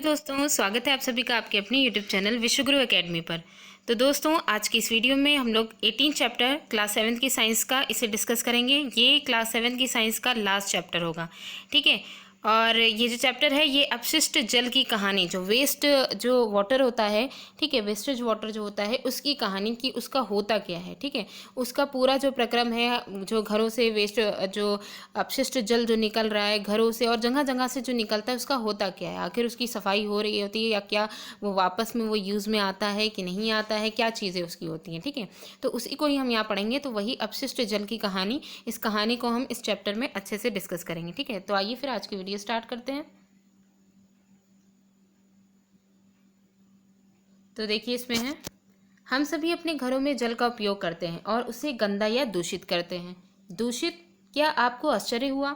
दोस्तों, स्वागत है आप सभी का आपके अपने YouTube चैनल विश्वगुरु एकेडमी पर। तो दोस्तों, आज की इस वीडियो में हम लोग 18 चैप्टर क्लास 7 की साइंस का इसे डिस्कस करेंगे। ये क्लास 7 की साइंस का लास्ट चैप्टर होगा, ठीक है। और ये जो चैप्टर है ये अपशिष्ट जल की कहानी, जो वेस्ट जो वाटर होता है, ठीक है, वेस्टेज वाटर जो होता है उसकी कहानी की, उसका होता क्या है, ठीक है। उसका पूरा जो प्रक्रम है, जो घरों से वेस्ट जो अपशिष्ट जल जो निकल रहा है घरों से और जगह जगह से जो निकलता है उसका होता क्या है, आखिर उसकी सफाई हो रही होती है या क्या वो वापस में वो यूज़ में आता है कि नहीं आता है, क्या चीज़ें उसकी होती हैं, ठीक है। तो उसी को ही हम यहाँ पढ़ेंगे। तो वही अपशिष्ट जल की कहानी, इस कहानी को हम इस चैप्टर में अच्छे से डिस्कस करेंगे, ठीक है। तो आइए फिर आज की वीडियो स्टार्ट करते हैं। तो देखिए इसमें है, हम सभी अपने घरों में जल का उपयोग करते हैं और उसे गंदा या दूषित करते हैं। दूषित, क्या आपको आश्चर्य हुआ?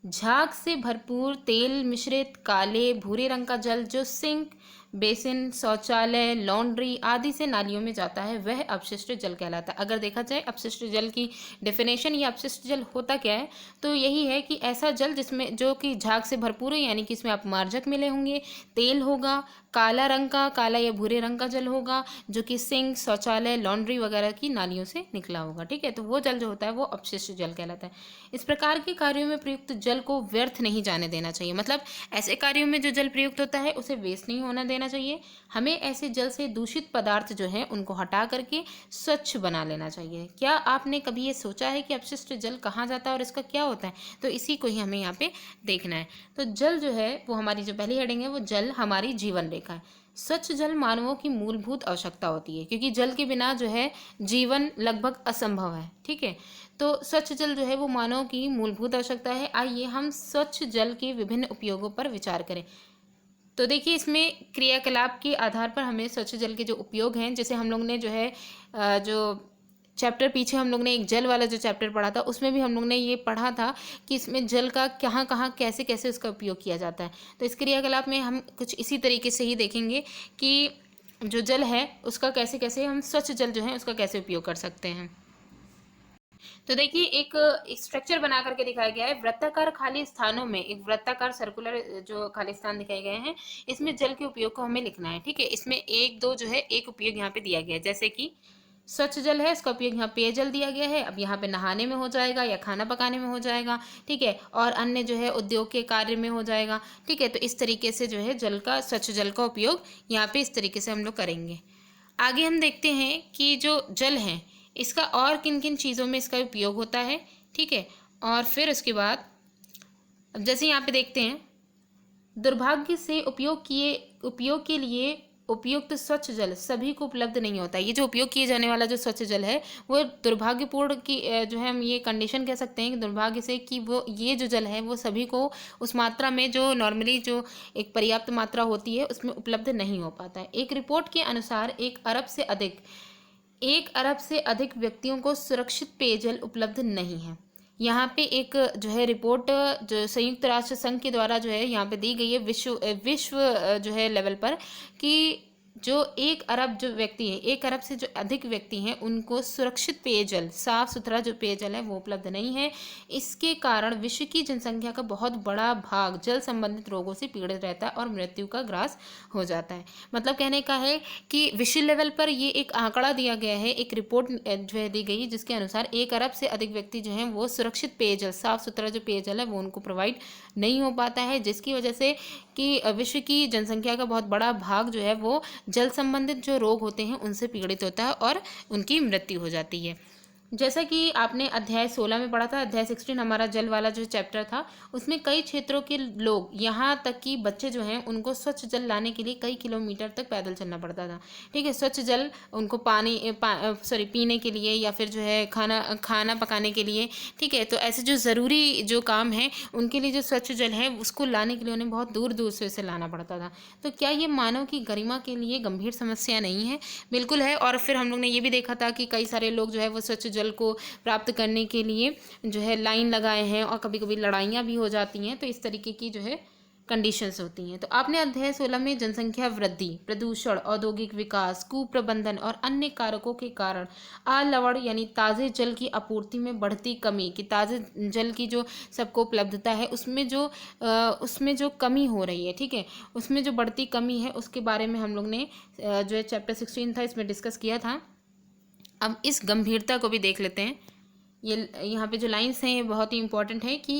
झाग से भरपूर तेल मिश्रित काले भूरे रंग का जल जो सिंक, बेसिन, शौचालय, लॉन्ड्री आदि से नालियों में जाता है वह अपशिष्ट जल कहलाता है। अगर देखा जाए अपशिष्ट जल की डेफिनेशन या अपशिष्ट जल होता क्या है, तो यही है कि ऐसा जल जिसमें जो कि झाग से भरपूर है, यानी कि इसमें अपमार्जक मिले होंगे, तेल होगा, काला रंग का, काला या भूरे रंग का जल होगा जो कि सिंक, शौचालय, लॉन्ड्री वगैरह की नालियों से निकला होगा, ठीक है। तो वो जल जो होता है वो अपशिष्ट जल कहलाता है। इस प्रकार के कार्यों में प्रयुक्त जल को व्यर्थ नहीं जाने देना चाहिए। मतलब ऐसे कार्यों में जो जल प्रयुक्त होता है उसे वेस्ट नहीं होना देना चाहिए। हमें ऐसे जल से दूषित पदार्थ जो है उनको हटा करके स्वच्छ बना लेना चाहिए। क्या आपने कभी ये सोचा है कि अपशिष्ट जल कहाँ जाता है और इसका क्या होता है? तो इसी को ही हमें यहाँ पे देखना है। तो जल जो है वो हमारी जो पहली हेडिंग है वो जल हमारी जीवन रेखा है। स्वच्छ जल मानवों की मूलभूत आवश्यकता होती है, क्योंकि जल के बिना जो है जीवन लगभग असंभव है, ठीक है। तो स्वच्छ जल जो है वो मानव की मूलभूत आवश्यकता है। आइए हम स्वच्छ जल के विभिन्न उपयोगों पर विचार करें। तो देखिए इसमें क्रियाकलाप के आधार पर हमें स्वच्छ जल के जो उपयोग हैं, जैसे हम लोग ने जो है जो चैप्टर पीछे हम लोग ने एक जल वाला जो चैप्टर पढ़ा था उसमें भी हम लोग ने ये पढ़ा था कि इसमें जल का कहाँ कहाँ कैसे कैसे उसका उपयोग किया जाता है। तो इस क्रियाकलाप में हम कुछ इसी तरीके से ही देखेंगे कि जो जल है उसका कैसे कैसे हम स्वच्छ जल जो है उसका कैसे उपयोग कर सकते हैं। तो देखिए एक स्ट्रक्चर बना करके दिखाया गया है। वृत्ताकार खाली स्थानों में एक वृत्ताकार सर्कुलर जो खाली स्थान दिखाए गए हैं, इसमें जल के उपयोग को हमें लिखना है, ठीक है। इसमें एक दो जो है एक उपयोग यहाँ पे दिया गया है, जैसे कि स्वच्छ जल है, इसका उपयोग यहाँ पेयजल दिया गया है। अब यहाँ पे नहाने में हो जाएगा या खाना पकाने में हो जाएगा, ठीक है, और अन्य जो है उद्योग के कार्य में हो जाएगा, ठीक है। तो इस तरीके से जो है जल का, स्वच्छ जल का उपयोग यहाँ पे इस तरीके से हम लोग करेंगे। आगे हम देखते हैं कि जो जल है इसका और किन किन चीज़ों में इसका उपयोग होता है, ठीक है। और फिर उसके बाद अब जैसे यहाँ पे देखते हैं, दुर्भाग्य से उपयोग के लिए उपयुक्त स्वच्छ जल सभी को उपलब्ध नहीं होता। ये जो उपयोग किए जाने वाला जो स्वच्छ जल है वो दुर्भाग्यपूर्ण की जो है हम ये कंडीशन कह सकते हैं कि दुर्भाग्य से कि वो ये जो जल है वो सभी को उस मात्रा में जो नॉर्मली जो एक पर्याप्त मात्रा होती है उसमें उपलब्ध नहीं हो पाता है। एक रिपोर्ट के अनुसार 1 अरब से अधिक व्यक्तियों को सुरक्षित पेयजल उपलब्ध नहीं है। यहाँ पे एक जो है रिपोर्ट जो संयुक्त राष्ट्र संघ के द्वारा जो है यहाँ पे दी गई है विश्व जो है लेवल पर, कि जो 1 अरब जो व्यक्ति हैं, 1 अरब से जो अधिक व्यक्ति हैं उनको सुरक्षित पेयजल, साफ सुथरा जो पेयजल है वो उपलब्ध नहीं है। इसके कारण विश्व की जनसंख्या का बहुत बड़ा भाग जल संबंधित रोगों से पीड़ित रहता है और मृत्यु का ग्रास हो जाता है। मतलब कहने का है कि विश्व लेवल पर ये एक आंकड़ा दिया गया है, एक रिपोर्ट जो है दी गई जिसके अनुसार 1 अरब से अधिक व्यक्ति जो हैं वो सुरक्षित पेयजल, साफ सुथरा जो पेयजल है वो उनको प्रोवाइड नहीं हो पाता है, जिसकी वजह से कि विश्व की जनसंख्या का बहुत बड़ा भाग जो है वो जल संबंधित जो रोग होते हैं उनसे पीड़ित होता है और उनकी मृत्यु हो जाती है। जैसा कि आपने अध्याय 16 में पढ़ा था, अध्याय 16 हमारा जल वाला जो चैप्टर था, उसमें कई क्षेत्रों के लोग, यहाँ तक कि बच्चे जो हैं उनको स्वच्छ जल लाने के लिए कई किलोमीटर तक पैदल चलना पड़ता था, ठीक है। स्वच्छ जल उनको पीने के लिए या फिर जो है खाना पकाने के लिए, ठीक है। तो ऐसे जो ज़रूरी जो काम है उनके लिए जो स्वच्छ जल है उसको लाने के लिए उन्हें बहुत दूर दूर से उसे लाना पड़ता था। तो क्या ये मानव की गरिमा के लिए गंभीर समस्या नहीं है? बिल्कुल है। और फिर हम लोग ने ये भी देखा था कि कई सारे लोग जो है वो स्वच्छ जल को प्राप्त करने के लिए जो है लाइन लगाए हैं और कभी कभी लड़ाइयाँ भी हो जाती हैं। तो इस तरीके की जो है कंडीशंस होती हैं। तो आपने अध्याय 16 में जनसंख्या वृद्धि, प्रदूषण, औद्योगिक विकास, कुप्रबंधन और अन्य कारकों के कारण अलवण यानी ताज़े जल की आपूर्ति में बढ़ती कमी, कि ताज़े जल की जो सबको उपलब्धता है उसमें जो कमी हो रही है, ठीक है, उसमें जो बढ़ती कमी है उसके बारे में हम लोग ने जो है चैप्टर 16 था इसमें डिस्कस किया था। अब इस गंभीरता को भी देख लेते हैं। ये यहाँ पे जो लाइन्स हैं ये बहुत ही इंपॉर्टेंट है कि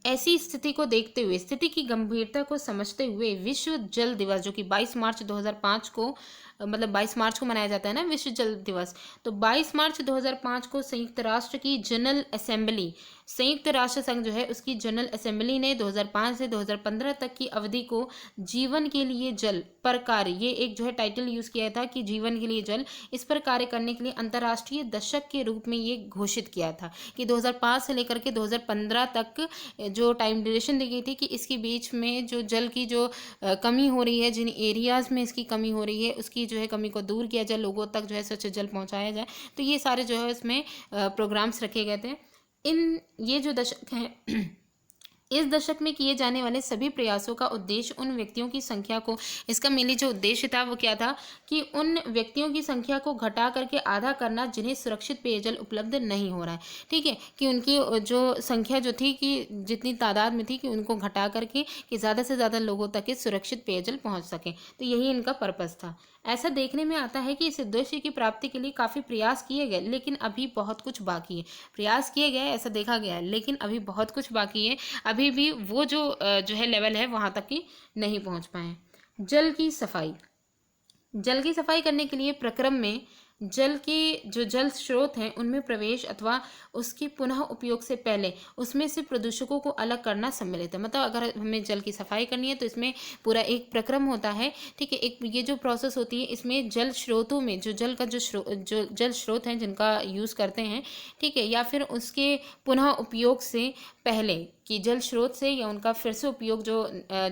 ऐसी स्थिति को देखते हुए, स्थिति की गंभीरता को समझते हुए विश्व जल दिवस, जो कि 22 मार्च 2005 को मतलब 22 मार्च को मनाया जाता है ना विश्व जल दिवस, तो 22 मार्च 2005 को संयुक्त राष्ट्र की जनरल असेंबली, संयुक्त राष्ट्र संघ जो है उसकी जनरल असेंबली ने 2005 से 2015 तक की अवधि को जीवन के लिए जल पर कार्य, ये एक जो है टाइटल यूज़ किया था कि जीवन के लिए जल, इस पर कार्य करने के लिए अंतर्राष्ट्रीय दशक के रूप में ये घोषित किया था कि 2005 से लेकर के 2015 तक जो टाइम ड्यूरेशन दी गई थी कि इसके बीच में जो जल की जो कमी हो रही है, जिन एरियाज़ में इसकी कमी हो रही है उसकी जो है कमी को दूर किया जाए, लोगों तक जो है स्वच्छ जल पहुंचाया जाए। तो ये सारे जो है इसमें प्रोग्राम्स रखे गए थे। ये जो दशक हैं इस दशक में किए जाने वाले सभी प्रयासों का उद्देश्य उन व्यक्तियों की संख्या को, इसका मेनली जो उद्देश्य था वो क्या था कि उन व्यक्तियों की संख्या को घटा करके आधा करना जिन्हें सुरक्षित पेयजल उपलब्ध नहीं हो रहा है, ठीक है, कि उनकी जो संख्या जो थी कि जितनी तादाद में थी कि उनको घटा करके कि ज़्यादा से ज़्यादा लोगों तक के सुरक्षित पेयजल पहुँच सके। तो यही इनका पर्पज़ था। ऐसा देखने में आता है कि इस उद्देश्य की प्राप्ति के लिए काफ़ी प्रयास किए गए, लेकिन अभी बहुत कुछ बाकी है। प्रयास किए गए ऐसा देखा गया है, लेकिन अभी बहुत कुछ बाकी है, अभी भी वो जो है लेवल है वहाँ तक कि नहीं पहुँच पाए। जल की सफाई, जल की सफाई करने के लिए प्रक्रम में जल के जो जल स्रोत हैं उनमें प्रवेश अथवा उसके पुनः उपयोग से पहले उसमें से प्रदूषकों को अलग करना सम्मिलित है। मतलब अगर हमें जल की सफाई करनी है तो इसमें पूरा एक प्रक्रम होता है, ठीक है, एक ये जो प्रोसेस होती है इसमें जल स्रोतों में जो जल का जो जल स्रोत हैं जिनका यूज़ करते हैं, ठीक है, या फिर उसके पुनः उपयोग से पहले कि जल स्रोत से या उनका फिर से उपयोग जो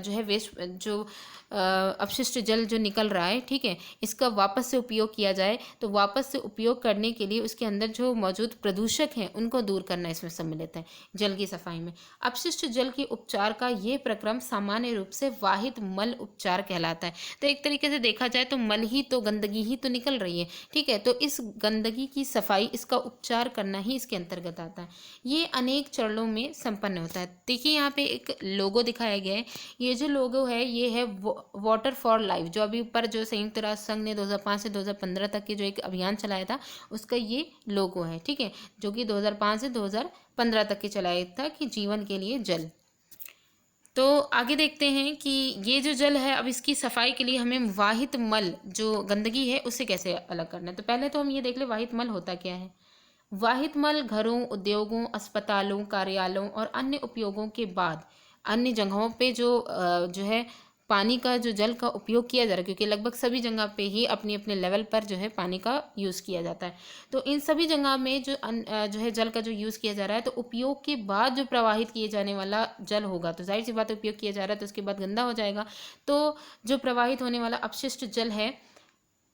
है वेस्ट जो अपशिष्ट जल जो निकल रहा है, ठीक है, इसका वापस से उपयोग किया जाए। तो वापस से उपयोग करने के लिए उसके अंदर जो मौजूद प्रदूषक हैं उनको दूर करना इसमें सम्मिलित है जल की सफाई में। अपशिष्ट जल के उपचार का ये प्रक्रम सामान्य रूप से वाहित मल उपचार कहलाता है। तो एक तरीके से देखा जाए तो मल ही तो गंदगी ही तो निकल रही है, ठीक है, तो इस गंदगी की सफाई, इसका उपचार करना ही इसके अंतर्गत आता है। ये अनेक चरणों में संपन्न होता है। देखिए यहाँ पे एक लोगो दिखाया गया है, ये जो लोगो है ये है वाटर फॉर लाइफ, जो अभी ऊपर जो संयुक्त राष्ट्र संघ ने 2005 से 2015 तक के जो एक अभियान चलाया था उसका ये लोगो है, ठीक है, जो कि 2005 से 2015 तक के चलाया था कि जीवन के लिए जल। तो आगे देखते हैं कि ये जो जल है अब इसकी सफाई के लिए हमें वाहित मल जो गंदगी है उससे कैसे अलग करना है। तो पहले तो हम ये देख ले वाहित मल होता क्या है। वाहित मल घरों, उद्योगों, अस्पतालों, कार्यालयों और अन्य उपयोगों के बाद अन्य जगहों पे जो है पानी का जो जल का उपयोग किया जा रहा है, क्योंकि लगभग सभी जगह पे ही अपने अपने लेवल पर जो है पानी का यूज़ किया जाता है। तो इन सभी जगह में जो है जल का जो यूज़ किया जा रहा है, तो उपयोग के बाद जो प्रवाहित किए जाने वाला जल होगा, तो जाहिर सी बात है उपयोग किया जा रहा है तो उसके बाद गंदा हो जाएगा। तो जो प्रवाहित होने वाला अपशिष्ट जल है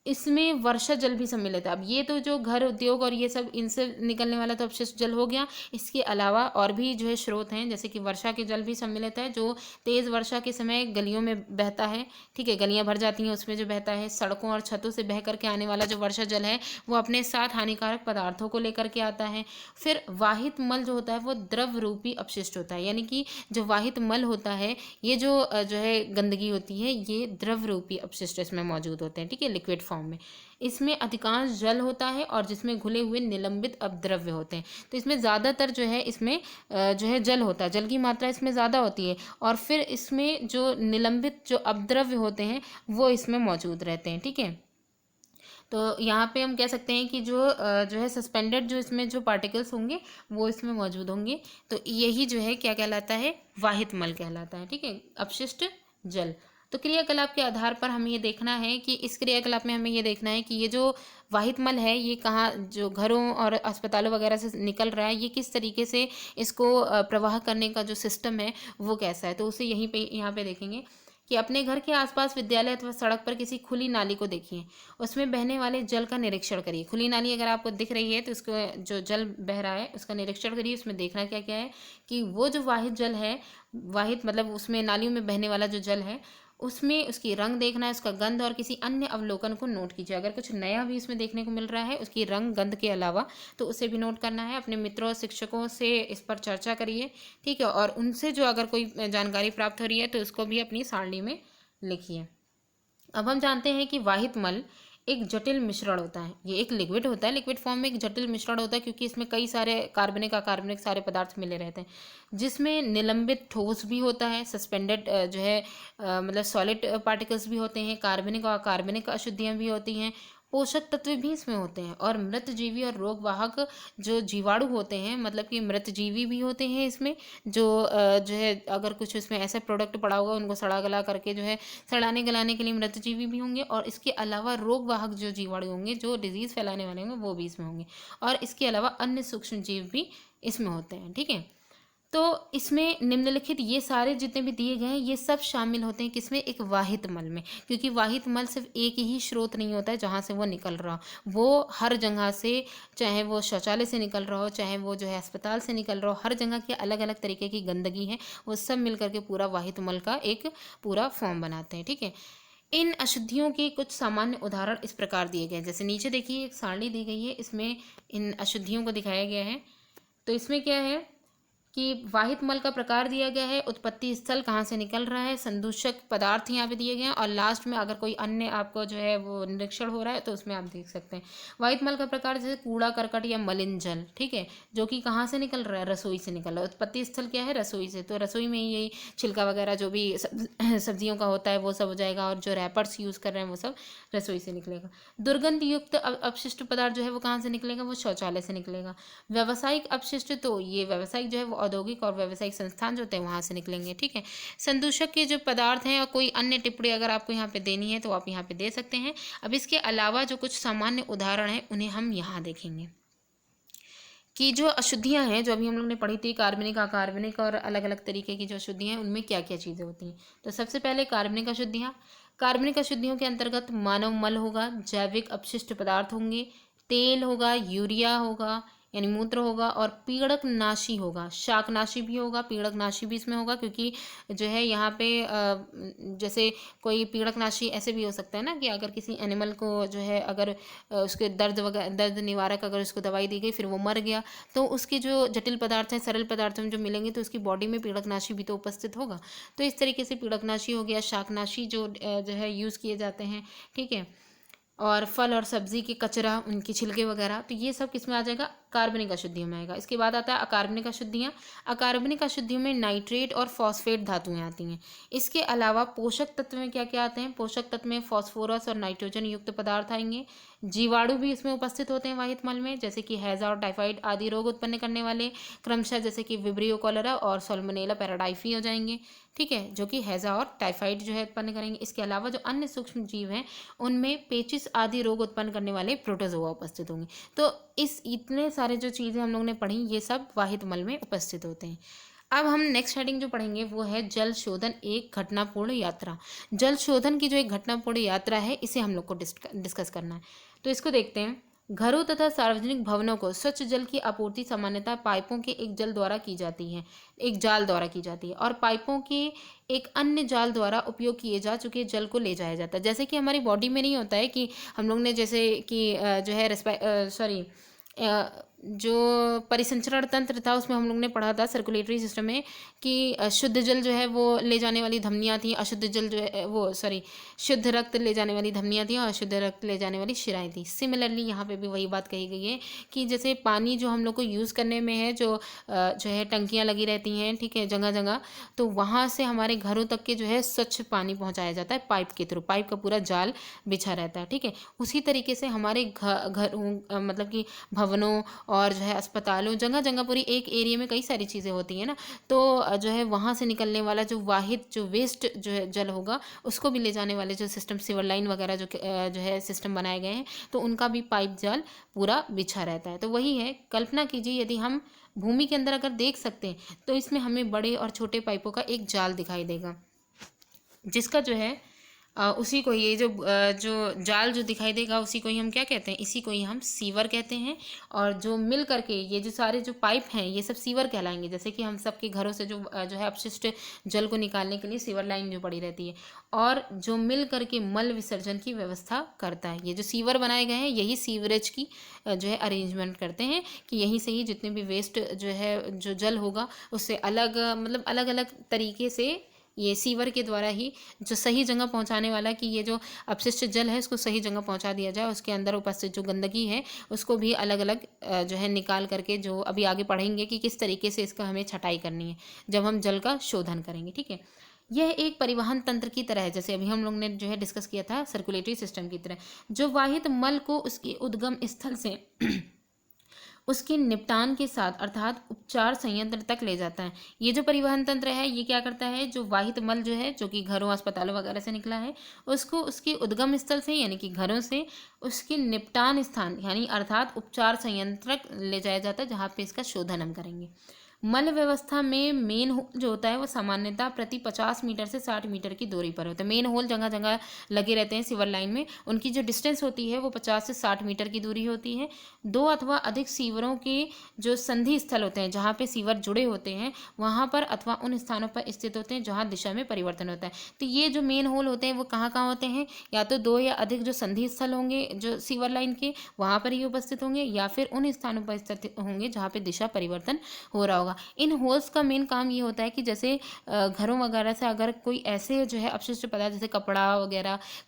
इसमें वर्षा जल भी सम्मिलित है। अब ये तो जो घर, उद्योग और ये सब इनसे निकलने वाला तो अपशिष्ट जल हो गया। इसके अलावा और भी जो है स्रोत हैं, जैसे कि वर्षा के जल भी सम्मिलित है, जो तेज़ वर्षा के समय गलियों में बहता है, ठीक है, गलियां भर जाती हैं उसमें जो बहता है। सड़कों और छतों से बह करके आने वाला जो वर्षा जल है वो अपने साथ हानिकारक पदार्थों को लेकर के आता है। फिर वाहित मल जो होता है वो द्रव रूपी अपशिष्ट होता है, यानी कि जो वाहित मल होता है ये जो है गंदगी होती है ये द्रव रूपी अपशिष्ट इसमें मौजूद होते हैं, ठीक है, लिक्विड फॉर्म में। इसमें अधिकांश जल होता है और जिसमें घुले हुए निलंबित अपद्रव्य होते हैं। तो इसमें ज़्यादातर जो है इसमें जो है जल होता है, जल की मात्रा इसमें ज़्यादा होती है और फिर इसमें जो निलंबित जो अपद्रव्य होते हैं वो इसमें मौजूद रहते हैं, ठीक है। तो यहाँ पे हम कह सकते हैं कि जो है सस्पेंडेड जो इसमें जो पार्टिकल्स होंगे वो इसमें मौजूद होंगे। तो यही जो है क्या कहलाता है, वाहित मल कहलाता है, ठीक है, अपशिष्ट जल। तो क्रियाकलाप के आधार पर हमें ये देखना है कि इस क्रियाकलाप में हमें ये देखना है कि ये जो वाहित मल है ये कहाँ, जो घरों और अस्पतालों वगैरह से निकल रहा है, ये किस तरीके से इसको प्रवाह करने का जो सिस्टम है वो कैसा है। तो उसे यहाँ पे देखेंगे कि अपने घर के आसपास विद्यालय अथवा सड़क पर किसी खुली नाली को देखिए, उसमें बहने वाले जल का निरीक्षण करिए। खुली नाली अगर आपको दिख रही है तो उसको, जो जल बह रहा है उसका निरीक्षण करिए। उसमें देखना क्या क्या है कि वो जो वाहित जल है, वाहित मतलब उसमें नालियों में बहने वाला जो जल है, उसमें उसकी रंग देखना है, उसका गंध और किसी अन्य अवलोकन को नोट कीजिए। अगर कुछ नया भी इसमें देखने को मिल रहा है उसकी रंग गंध के अलावा, तो उसे भी नोट करना है। अपने मित्रों और शिक्षकों से इस पर चर्चा करिए, ठीक है, और उनसे जो अगर कोई जानकारी प्राप्त हो रही है तो उसको भी अपनी सारणी में लिखिए। अब हम जानते हैं कि वाहित मल एक जटिल मिश्रण होता है। ये एक लिक्विड होता है, लिक्विड फॉर्म में एक जटिल मिश्रण होता है, क्योंकि इसमें कई सारे कार्बनिक अकार्बनिक सारे पदार्थ मिले रहते हैं, जिसमें निलंबित ठोस भी होता है, सस्पेंडेड जो है मतलब सॉलिड पार्टिकल्स भी होते हैं, कार्बनिक और अकार्बनिक अशुद्धियाँ भी होती हैं, पोषक तत्व भी इसमें होते हैं, और मृतजीवी और रोगवाहक जो जीवाणु होते हैं, मतलब कि मृतजीवी भी होते हैं इसमें, जो जो है अगर कुछ इसमें ऐसा प्रोडक्ट पड़ा होगा उनको सड़ा गला करके जो है सड़ाने गलाने के लिए मृतजीवी भी होंगे, और इसके अलावा रोगवाहक जो जीवाणु होंगे, जो डिजीज़ फैलाने वाले होंगे, वो भी इसमें होंगे, और इसके अलावा अन्य सूक्ष्म जीव भी इसमें होते हैं, ठीक है। तो इसमें निम्नलिखित ये सारे जितने भी दिए गए हैं ये सब शामिल होते हैं किसमें, एक वाहित मल में, क्योंकि वाहित मल सिर्फ एक ही स्रोत नहीं होता है जहाँ से वो निकल रहा हो, वो हर जगह से, चाहे वो शौचालय से निकल रहा हो, चाहे वो जो है अस्पताल से निकल रहा हो, हर जगह की अलग अलग तरीके की गंदगी है, वो सब मिल करके पूरा वाहित मल का एक पूरा फॉर्म बनाते हैं, ठीक है। इन अशुद्धियों के कुछ सामान्य उदाहरण इस प्रकार दिए गए हैं, जैसे नीचे देखिए एक सारणी दी गई है, इसमें इन अशुद्धियों को दिखाया गया है। तो इसमें क्या है कि वाहित मल का प्रकार दिया गया है, उत्पत्ति स्थल कहाँ से निकल रहा है, संदूषक पदार्थ यहाँ पे दिए गए हैं, और लास्ट में अगर कोई अन्य आपको जो है वो निरीक्षण हो रहा है तो उसमें आप देख सकते हैं। वाहित मल का प्रकार जैसे कूड़ा करकट या मलिन जल, ठीक है, जो कि कहाँ से निकल रहा है, रसोई से निकल रहा है। उत्पत्ति स्थल क्या है, रसोई से, तो रसोई में यही छिलका वगैरह जो भी सब्जियों का होता है वो सब हो जाएगा, और जो रैपर्स यूज़ कर रहे हैं वो सब रसोई से निकलेगा। दुर्गंध युक्त अपशिष्ट पदार्थ जो है वो कहाँ से निकलेगा, वो शौचालय से निकलेगा। व्यावसायिक अपशिष्ट, तो ये व्यावसायिक जो है वो औद्योगिक और व्यावसायिक संस्थान जो होते हैं वहाँ से निकलेंगे, ठीक है। संदूषक के जो पदार्थ हैं, और कोई अन्य टिप्पणी अगर आपको यहाँ पे देनी है तो आप यहाँ पे दे सकते हैं। अब इसके अलावा जो कुछ सामान्य उदाहरण हैं उन्हें हम यहाँ देखेंगे कि जो अशुद्धियाँ हैं जो अभी हम लोग ने पढ़ी थी, कार्बनिक अकार्बनिक और अलग अलग तरीके की जो अशुद्धियाँ हैं उनमें क्या क्या चीज़ें होती हैं। तो सबसे पहले कार्बनिक अशुद्धियाँ, कार्बनिक अशुद्धियों के अंतर्गत मानव मल होगा, जैविक अपशिष्ट पदार्थ होंगे, तेल होगा, यूरिया होगा यानी मूत्र होगा, और पीड़कनाशी होगा, शाकनाशी भी होगा, पीड़कनाशी भी इसमें होगा, क्योंकि जो है यहाँ पे जैसे कोई पीड़कनाशी ऐसे भी हो सकता है ना कि अगर किसी एनिमल को जो है अगर उसके दर्द वगैरह, दर्द निवारक अगर उसको दवाई दी गई फिर वो मर गया, तो उसके जो जटिल पदार्थ हैं, सरल पदार्थ में जो मिलेंगे तो उसकी बॉडी में पीड़कनाशी भी तो उपस्थित होगा। तो इस तरीके से पीड़कनाशी हो गया, शाकनाशी जो है यूज़ किए जाते हैं, ठीक है। और फल और सब्जी के कचरा, उनकी छिलके वगैरह, तो ये सब किस में आ जाएगा, कार्बनिक अशुद्धियों में आएगा। इसके बाद आता है अकार्बनिक अशुद्धियाँ। अकार्बनिक अशुद्धियों में नाइट्रेट और फॉस्फेट धातुएं आती हैं। इसके अलावा पोषक तत्व में क्या क्या आते हैं, पोषक तत्व में फॉस्फोरस और नाइट्रोजन युक्त पदार्थ आएंगे। जीवाणु भी इसमें उपस्थित होते हैं वाहित मल में, जैसे कि हैजा और टाइफाइड आदि रोग उत्पन्न करने वाले, क्रमशः जैसे कि विब्रियो कॉलेरा और सॉल्मोनेला पैराडाइफी हो जाएंगे, ठीक है, जो कि हैजा और टाइफाइड जो है उत्पन्न करेंगे। इसके अलावा जो अन्य सूक्ष्म जीव हैं उनमें पेचिस आदि रोग उत्पन्न करने वाले प्रोटोजोआ उपस्थित होंगे। तो इस इतने सारे जो चीज़ें हम लोग ने पढ़ी ये सब वाहित मल में उपस्थित होते हैं। अब हम नेक्स्ट हेडिंग जो पढ़ेंगे वो है जल शोधन एक घटनापूर्ण यात्रा। जल शोधन की जो एक घटनापूर्ण यात्रा है इसे हम लोग को डिस्कस करना है। तो इसको देखते हैं। घरों तथा सार्वजनिक भवनों को स्वच्छ जल की आपूर्ति सामान्यतः पाइपों के एक जल द्वारा की जाती है, एक जाल द्वारा की जाती है, और पाइपों के एक अन्य जाल द्वारा उपयोग किए जा चुके जल को ले जाया जाता है। जैसे कि हमारी बॉडी में नहीं होता है कि हम लोग ने जैसे कि जो है जो परिसंचरण तंत्र था उसमें हम लोग ने पढ़ा था सर्कुलेटरी सिस्टम में कि शुद्ध जल जो है वो ले जाने वाली धमनियाँ थी, अशुद्ध जल जो है वो शुद्ध रक्त ले जाने वाली धमनियाँ थी और अशुद्ध रक्त ले जाने वाली शिराएँ थी। सिमिलरली यहाँ पे भी वही बात कही गई है कि जैसे पानी जो हम लोग को यूज़ करने में है, जो है टंकियाँ लगी रहती हैं, ठीक है, जगह जगह, तो वहाँ से हमारे घरों तक के जो है स्वच्छ पानी पहुँचाया जाता है पाइप के थ्रू, पाइप का पूरा जाल बिछा रहता है, ठीक है। उसी तरीके से हमारे घरों मतलब कि भवनों और जो है अस्पतालों, जगह जगह पूरी एक एरिया में कई सारी चीज़ें होती हैं ना, तो जो है वहाँ से निकलने वाला जो वाहित जो वेस्ट जो है जल होगा उसको भी ले जाने वाले जो सिस्टम, सीवर लाइन वगैरह जो है सिस्टम बनाए गए हैं, तो उनका भी पाइप जाल पूरा बिछा रहता है। तो वही है, कल्पना कीजिए यदि हम भूमि के अंदर अगर देख सकते हैं तो इसमें हमें बड़े और छोटे पाइपों का एक जाल दिखाई देगा। जिसका जो है उसी को ये जो जाल जो दिखाई देगा उसी को ही हम क्या कहते हैं, इसी को ही हम सीवर कहते हैं। और जो मिल करके ये जो सारे जो पाइप हैं ये सब सीवर कहलाएंगे। जैसे कि हम सबके घरों से जो है अपशिष्ट जल को निकालने के लिए सीवर लाइन जो पड़ी रहती है, और जो मिल करके मल विसर्जन की व्यवस्था करता है। ये जो सीवर बनाए गए हैं यही सीवरेज की जो है अरेंजमेंट करते हैं कि यहीं से ही जितने भी वेस्ट जो है जो जल होगा उससे अलग मतलब अलग अलग तरीके से ये सीवर के द्वारा ही जो सही जगह पहुंचाने वाला, कि ये जो अपशिष्ट जल है इसको सही जगह पहुंचा दिया जाए, उसके अंदर उपस्थित जो गंदगी है उसको भी अलग अलग जो है निकाल करके, जो अभी आगे पढ़ेंगे कि किस तरीके से इसका हमें छटाई करनी है जब हम जल का शोधन करेंगे। ठीक है, यह एक परिवहन तंत्र की तरह है, जैसे अभी हम लोग ने जो है डिस्कस किया था सर्कुलेटरी सिस्टम की तरह, जो वाहित मल को उसके उद्गम स्थल से उसके निपटान के साथ अर्थात उपचार संयंत्र तक ले जाता है। ये जो परिवहन तंत्र है ये क्या करता है, जो वाहित मल जो है जो कि घरों अस्पतालों वगैरह से निकला है उसको उसके उद्गम स्थल से यानी कि घरों से उसके निपटान स्थान यानी अर्थात उपचार संयंत्र तक ले जाया जाता है, जहाँ पे इसका शोधन हम करेंगे। मल व्यवस्था में मेन होल जो होता है वो सामान्यतः प्रति 50 मीटर से 60 मीटर की दूरी पर होता है। मेन होल जगह जगह लगे रहते हैं सीवर लाइन में, उनकी जो डिस्टेंस होती है वो 50 से 60 मीटर की दूरी होती है। दो अथवा अधिक सीवरों के जो संधि स्थल होते हैं जहाँ पे सीवर जुड़े होते हैं वहाँ पर अथवा उन स्थानों पर स्थित होते हैं जहाँ दिशा में परिवर्तन होता है। तो ये जो मेन होल होते हैं वो कहाँ कहाँ होते हैं, या तो दो या अधिक जो संधि स्थल होंगे जो सीवर लाइन के वहाँ पर ही उपस्थित होंगे, या फिर उन स्थानों पर स्थित होंगे जहाँ पे दिशा परिवर्तन हो रहा होगा। इन होल्स का मेन काम ये होता है कि जैसे घरों वगैरह से अगर कोई ऐसे जो है अपशिष्ट पदार्थ जैसे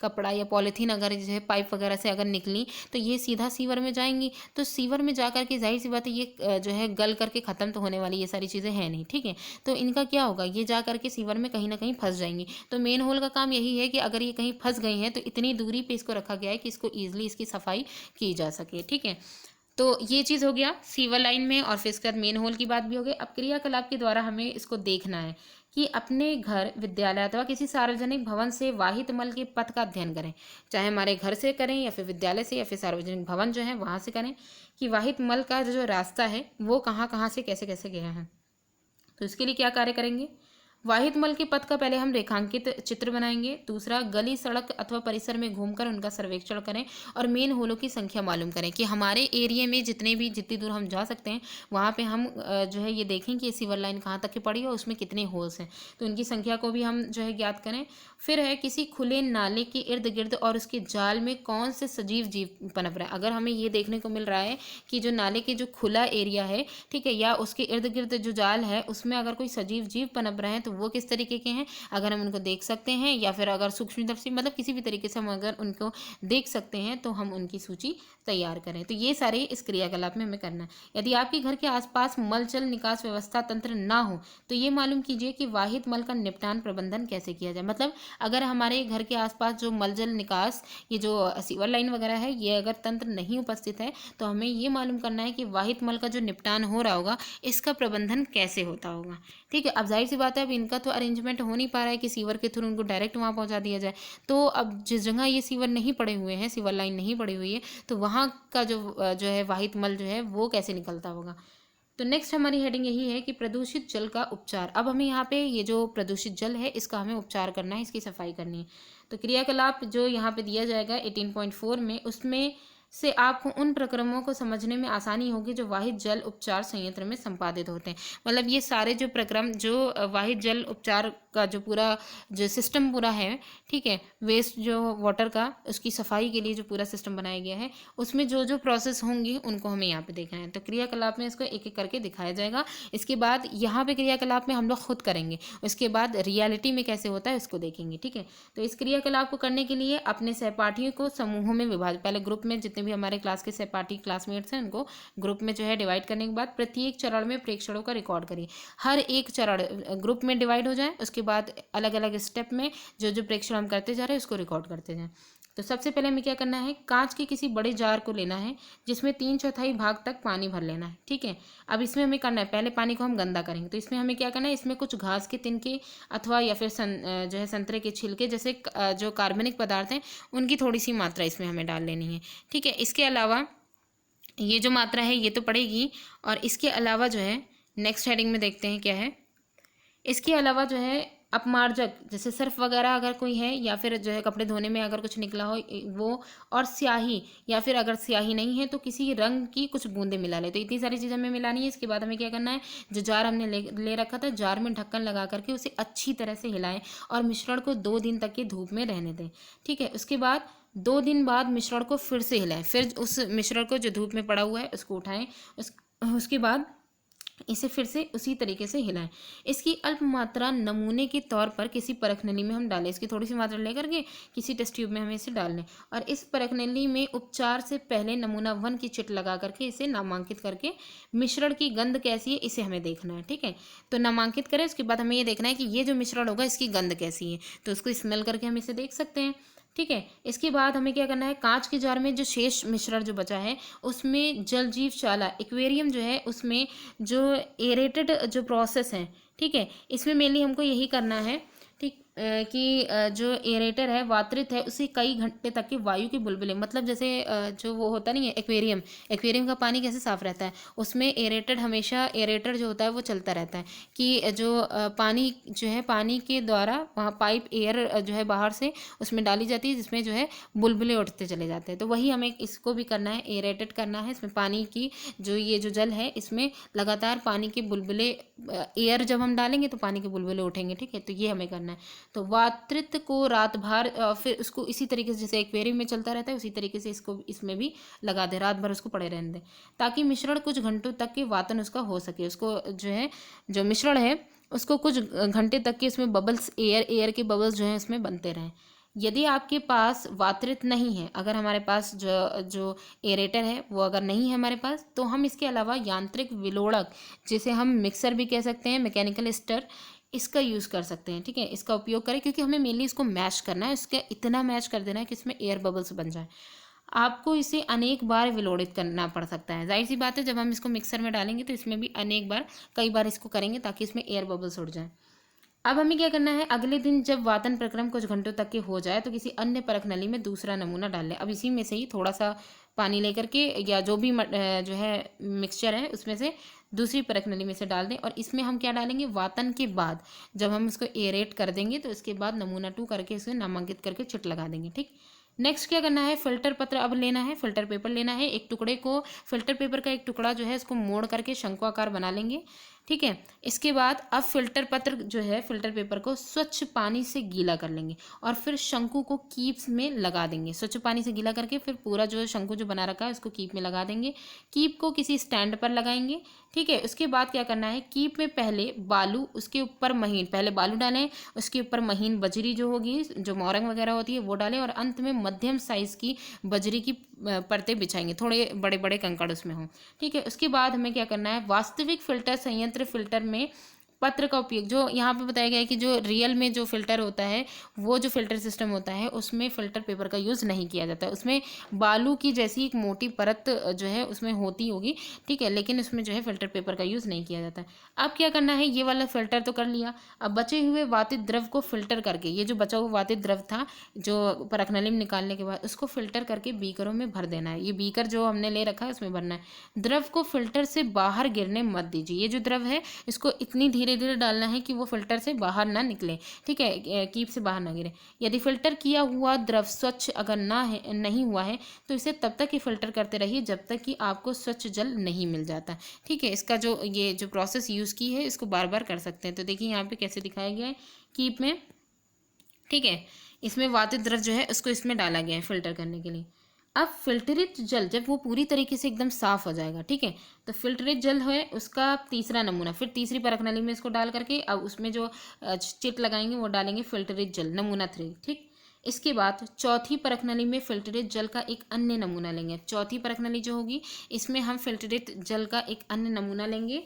कपड़ा या पॉलीथीन अगर जैसे पाइप वगैरह से अगर निकली तो ये सीधा सीवर में जाएंगी। तो सीवर में जा करके जाहिर सी बात है ये जो है गल करके ख़त्म तो होने वाली ये सारी चीज़ें हैं नहीं। ठीक है, तो इनका क्या होगा, ये जा करके सीवर में कहीं ना कहीं फंस जाएंगी। तो मेन होल का काम यही है कि अगर ये कहीं फंस गई हैं तो इतनी दूरी पे इसको रखा गया है कि इसको ईजिली इसकी सफाई की जा सके। ठीक है, तो ये चीज़ हो गया सीवर लाइन में, और फिर इसके बाद मेन होल की बात भी हो गई। अब क्रियाकलाप के द्वारा हमें इसको देखना है कि अपने घर, विद्यालय अथवा किसी सार्वजनिक भवन से वाहित मल के पथ का अध्ययन करें, चाहे हमारे घर से करें या फिर विद्यालय से या फिर सार्वजनिक भवन जो है वहाँ से करें, कि वाहित मल का जो रास्ता है वो कहाँ कहाँ से कैसे कैसे गया है। तो इसके लिए क्या कार्य करेंगे, वाहित मल के पथ का पहले हम रेखांकित चित्र बनाएंगे। दूसरा, गली सड़क अथवा परिसर में घूमकर उनका सर्वेक्षण करें और मेन होलों की संख्या मालूम करें कि हमारे एरिया में जितनी दूर हम जा सकते हैं वहाँ पे हम जो है ये देखें कि ये सीवर लाइन कहाँ तक की पड़ी है और उसमें कितने होल्स हैं, तो उनकी संख्या को भी हम जो है ज्ञात करें। फिर है किसी खुले नाले के इर्द गिर्द और उसके जाल में कौन से सजीव जीव पनप रहा है। अगर हमें ये देखने को मिल रहा है कि जो नाले के जो खुला एरिया है, ठीक है, या उसके इर्द गिर्द जो जाल है उसमें अगर कोई सजीव जीव पनप रहे हैं तो वो किस तरीके के हैं, अगर हम उनको देख सकते हैं, या फिर अगर सूक्ष्मदर्शी मतलब किसी भी तरीके से हम अगर उनको देख सकते हैं तो हम उनकी सूची तैयार करें। तो ये सारे इस क्रियाकलाप में हमें करना है। यदि आपके घर के आसपास मल जल निकास व्यवस्था तंत्र ना हो तो ये मालूम कीजिए कि वाहित मल का निपटान प्रबंधन कैसे किया जाए। मतलब अगर हमारे घर के आसपास जो मल जल निकास ये जो सीवर लाइन वगैरह है ये अगर तंत्र नहीं उपस्थित है तो हमें ये मालूम करना है कि वाहित मल का जो निपटान हो रहा होगा इसका प्रबंधन कैसे होता होगा। ठीक है, अब जाहिर सी बात है अब इनका तो अरेंजमेंट हो नहीं पा रहा है कि सीवर के थ्रू उनको डायरेक्ट वहाँ पहुँचा दिया जाए। तो अब जिस जगह ये सीवर नहीं पड़े हुए हैं, सीवर लाइन नहीं पड़ी हुई है, तो वहाँ का जो है वाहित मल जो है वो कैसे निकलता होगा। तो नेक्स्ट हमारी हेडिंग यही है कि प्रदूषित जल का उपचार। अब हमें यहाँ पे ये जो प्रदूषित जल है इसका हमें उपचार करना है, इसकी सफाई करनी है। तो क्रियाकलाप जो यहाँ पे दिया जाएगा 18.4 में, उसमें से आपको उन प्रक्रमों को समझने में आसानी होगी जो वाहित जल उपचार संयंत्र में संपादित होते हैं। मतलब ये सारे जो प्रक्रम जो वाहित जल उपचार का जो पूरा जो सिस्टम पूरा है, ठीक है, वेस्ट जो वाटर का उसकी सफाई के लिए जो पूरा सिस्टम बनाया गया है उसमें जो जो प्रोसेस होंगी उनको हमें यहाँ पे देखना है। तो क्रियाकलाप में इसको एक एक करके दिखाया जाएगा। इसके बाद यहाँ पे क्रियाकलाप में हम लोग खुद करेंगे, उसके बाद रियलिटी में कैसे होता है इसको देखेंगे। ठीक है, तो इस क्रियाकलाप को करने के लिए अपने सहपाठियों को समूहों में विभाजित, पहले ग्रुप में जितने भी हमारे क्लास के सहपाठी क्लासमेट्स हैं उनको ग्रुप में जो है डिवाइड करने के बाद प्रत्येक चरण में प्रेक्षणों का रिकॉर्ड करिए। हर एक चरण ग्रुप में डिवाइड हो जाए, उसके बाद अलग अलग स्टेप में जो जो प्रेक्षण हम करते जा रहे हैं उसको रिकॉर्ड करते जाएं। तो सबसे पहले हमें क्या करना है, कांच के किसी बड़े जार को लेना है जिसमें 3/4 भाग तक पानी भर लेना है। ठीक है, अब इसमें हमें करना है, पहले पानी को हम गंदा करेंगे, तो इसमें हमें क्या करना है, इसमें कुछ घास के तिनके अथवा या फिर जो है संतरे के छिलके जैसे जो कार्बनिक पदार्थ हैं उनकी थोड़ी सी मात्रा इसमें हमें डाल लेनी है। ठीक है, इसके अलावा ये जो मात्रा है ये तो पड़ेगी, और इसके अलावा जो है नेक्स्ट हेडिंग में देखते हैं क्या है। इसके अलावा जो है अपमार्जक जैसे सर्फ वगैरह अगर कोई है, या फिर जो है कपड़े धोने में अगर कुछ निकला हो वो, और स्याही, या फिर अगर स्याही नहीं है तो किसी रंग की कुछ बूंदें मिला ले। तो इतनी सारी चीज़ें हमें मिलानी है। इसके बाद हमें क्या करना है, जो जार हमने ले रखा था, जार में ढक्कन लगा करके उसे अच्छी तरह से हिलाएं और मिश्रण को 2 दिन तक के धूप में रहने दें। ठीक है, उसके बाद 2 दिन बाद मिश्रण को फिर से हिलाएं, फिर उस मिश्रण को जो धूप में पड़ा हुआ है उसको उठाएं, उसके बाद इसे फिर से उसी तरीके से हिलाएं। इसकी अल्प मात्रा नमूने के तौर पर किसी परखनली में हम डालें। इसकी थोड़ी सी मात्रा लेकर के किसी टेस्ट ट्यूब में हमें इसे डाल लें और इस परखनली में उपचार से पहले नमूना 1 की चिट लगा करके इसे नामांकित करके मिश्रण की गंध कैसी है इसे हमें देखना है। ठीक है, तो नामांकित करें, उसके बाद हमें ये देखना है कि ये जो मिश्रण होगा इसकी गंध कैसी है, तो उसको स्मेल करके हम इसे देख सकते हैं। ठीक है, इसके बाद हमें क्या करना है, कांच के जार में जो शेष मिश्रण जो बचा है उसमें जल जीवशाला एक्वेरियम जो है उसमें जो एरेटेड जो प्रोसेस है, ठीक है, इसमें मेनली हमको यही करना है। ठीक कि जो एरेटर है वातरित है उसे कई घंटे तक के वायु के बुलबुले, मतलब जैसे जो वो होता नहीं है एक्वेरियम, एक्वेरियम का पानी कैसे साफ रहता है, उसमें एरेटेड हमेशा एरेटर जो होता है वो चलता रहता है कि जो पानी जो है पानी के द्वारा वहाँ पाइप एयर जो है बाहर से उसमें डाली जाती है जिसमें जो है बुलबुले उठते चले जाते हैं। तो वही हमें इसको भी करना है, एरेटेड करना है। इसमें पानी की जो ये जो जल है इसमें लगातार पानी के बुलबुले, एयर जब हम डालेंगे तो पानी के बुलबुले उठेंगे। ठीक है, तो ये हमें करना है। तो वातृत को रात भर फिर उसको इसी तरीके से जैसे एक्वेरियम में चलता रहता है उसी तरीके से इसको इसमें भी लगा दे, रात भर उसको पड़े रहने दें ताकि मिश्रण कुछ घंटों तक के वातन उसका हो सके। उसको जो है जो मिश्रण है उसको कुछ घंटे तक के इसमें बबल्स, एयर के बबल्स जो हैं इसमें बनते रहें। यदि आपके पास वातरित नहीं है, अगर हमारे पास जो एरेटर है वो अगर नहीं है हमारे पास, तो हम इसके अलावा यांत्रिक विलोड़क जिसे हम मिक्सर भी कह सकते हैं, मैकेनिकल स्टर, इसका यूज़ कर सकते हैं। ठीक है, इसका उपयोग करें क्योंकि हमें मेनली इसको मैश करना है, इसका इतना मैश कर देना है कि इसमें एयर बबल्स बन जाए। आपको इसे अनेक बार विलोड़ित करना पड़ सकता है, जाहिर सी बात है जब हम इसको मिक्सर में डालेंगे तो इसमें भी अनेक बार कई बार इसको करेंगे ताकि इसमें एयर बबल्स उड़ जाएँ। अब हमें क्या करना है, अगले दिन जब वातन प्रक्रम कुछ घंटों तक के हो जाए तो किसी अन्य परख नली में दूसरा नमूना डाल लें। अब इसी में से ही थोड़ा सा पानी लेकर के या जो भी जो है मिक्सचर है उसमें से दूसरी परख नली में से डाल दें और इसमें हम क्या डालेंगे, वातन के बाद जब हम इसको एरेट कर देंगे तो इसके बाद नमूना 2 करके इसे नामांकित करके छिट लगा देंगे। ठीक, नेक्स्ट क्या करना है, फिल्टर पत्र अब लेना है, फिल्टर पेपर लेना है। एक टुकड़े को फिल्टर पेपर का एक टुकड़ा जो है इसको मोड़ करके शंकुआकार बना लेंगे। ठीक है, इसके बाद अब फिल्टर पत्र जो है फिल्टर पेपर को स्वच्छ पानी से गीला कर लेंगे और फिर शंकु को कीप्स में लगा देंगे। स्वच्छ पानी से गीला करके फिर पूरा जो शंकु जो बना रखा है उसको कीप में लगा देंगे। कीप को किसी स्टैंड पर लगाएंगे। ठीक है, उसके बाद क्या करना है, कीप में पहले बालू, उसके ऊपर महीन, पहले बालू डालें, उसके ऊपर महीन बजरी जो होगी जो मोरंग वगैरह होती है वो डालें और अंत में मध्यम साइज की बजरी की परतें बिछाएंगे, थोड़े बड़े बड़े कंकड़ उसमें हों। ठीक है, उसके बाद हमें क्या करना है, वास्तविक फिल्टर संयंत्र फिल्टर में पत्र का उपयोग, जो यहाँ पे बताया गया है कि जो रियल में जो फिल्टर होता है वो जो फिल्टर सिस्टम होता है उसमें फिल्टर पेपर का यूज़ नहीं किया जाता है, उसमें बालू की जैसी एक मोटी परत जो है उसमें होती होगी। ठीक है, लेकिन उसमें जो है फिल्टर पेपर का यूज़ नहीं किया जाता है। अब क्या करना है, ये वाला फिल्टर तो कर लिया, अब बचे हुए वातित द्रव को फिल्टर करके, ये जो बचा हुआ वातित द्रव था जो परखनली में निकालने के बाद उसको फिल्टर करके बीकरों में भर देना है। ये बीकर जो हमने ले रखा है उसमें भरना है। द्रव को फिल्टर से बाहर गिरने मत दीजिए। ये जो द्रव है इसको इतनी धीरे धीरे डालना है कि वो फिल्टर से बाहर ना निकले। ठीक है, कीप से बाहर ना गिरे। यदि फिल्टर किया हुआ द्रव स्वच्छ अगर नहीं हुआ है तो इसे तब तक ही फिल्टर करते रहिए जब तक कि आपको स्वच्छ जल नहीं मिल जाता। ठीक है, इसका जो ये जो प्रोसेस यूज़ की है इसको बार बार कर सकते हैं। तो देखिए यहाँ पे कैसे दिखाया गया है कीप में। ठीक है, इसमें वातित द्रव जो है उसको इसमें डाला गया है फिल्टर करने के लिए। अब फिल्टरित जल जब वो पूरी तरीके से एकदम साफ हो जाएगा, ठीक है, तो फिल्टरित जल है उसका तीसरा नमूना, फिर तीसरी परख नली में इसको डाल करके अब उसमें जो चिट लगाएंगे वो डालेंगे फिल्टरित जल नमूना 3। ठीक, इसके बाद चौथी परख नली में फिल्टरित जल का एक अन्य नमूना लेंगे। चौथी परख नली जो होगी इसमें हम फिल्टरित जल का एक अन्य नमूना लेंगे।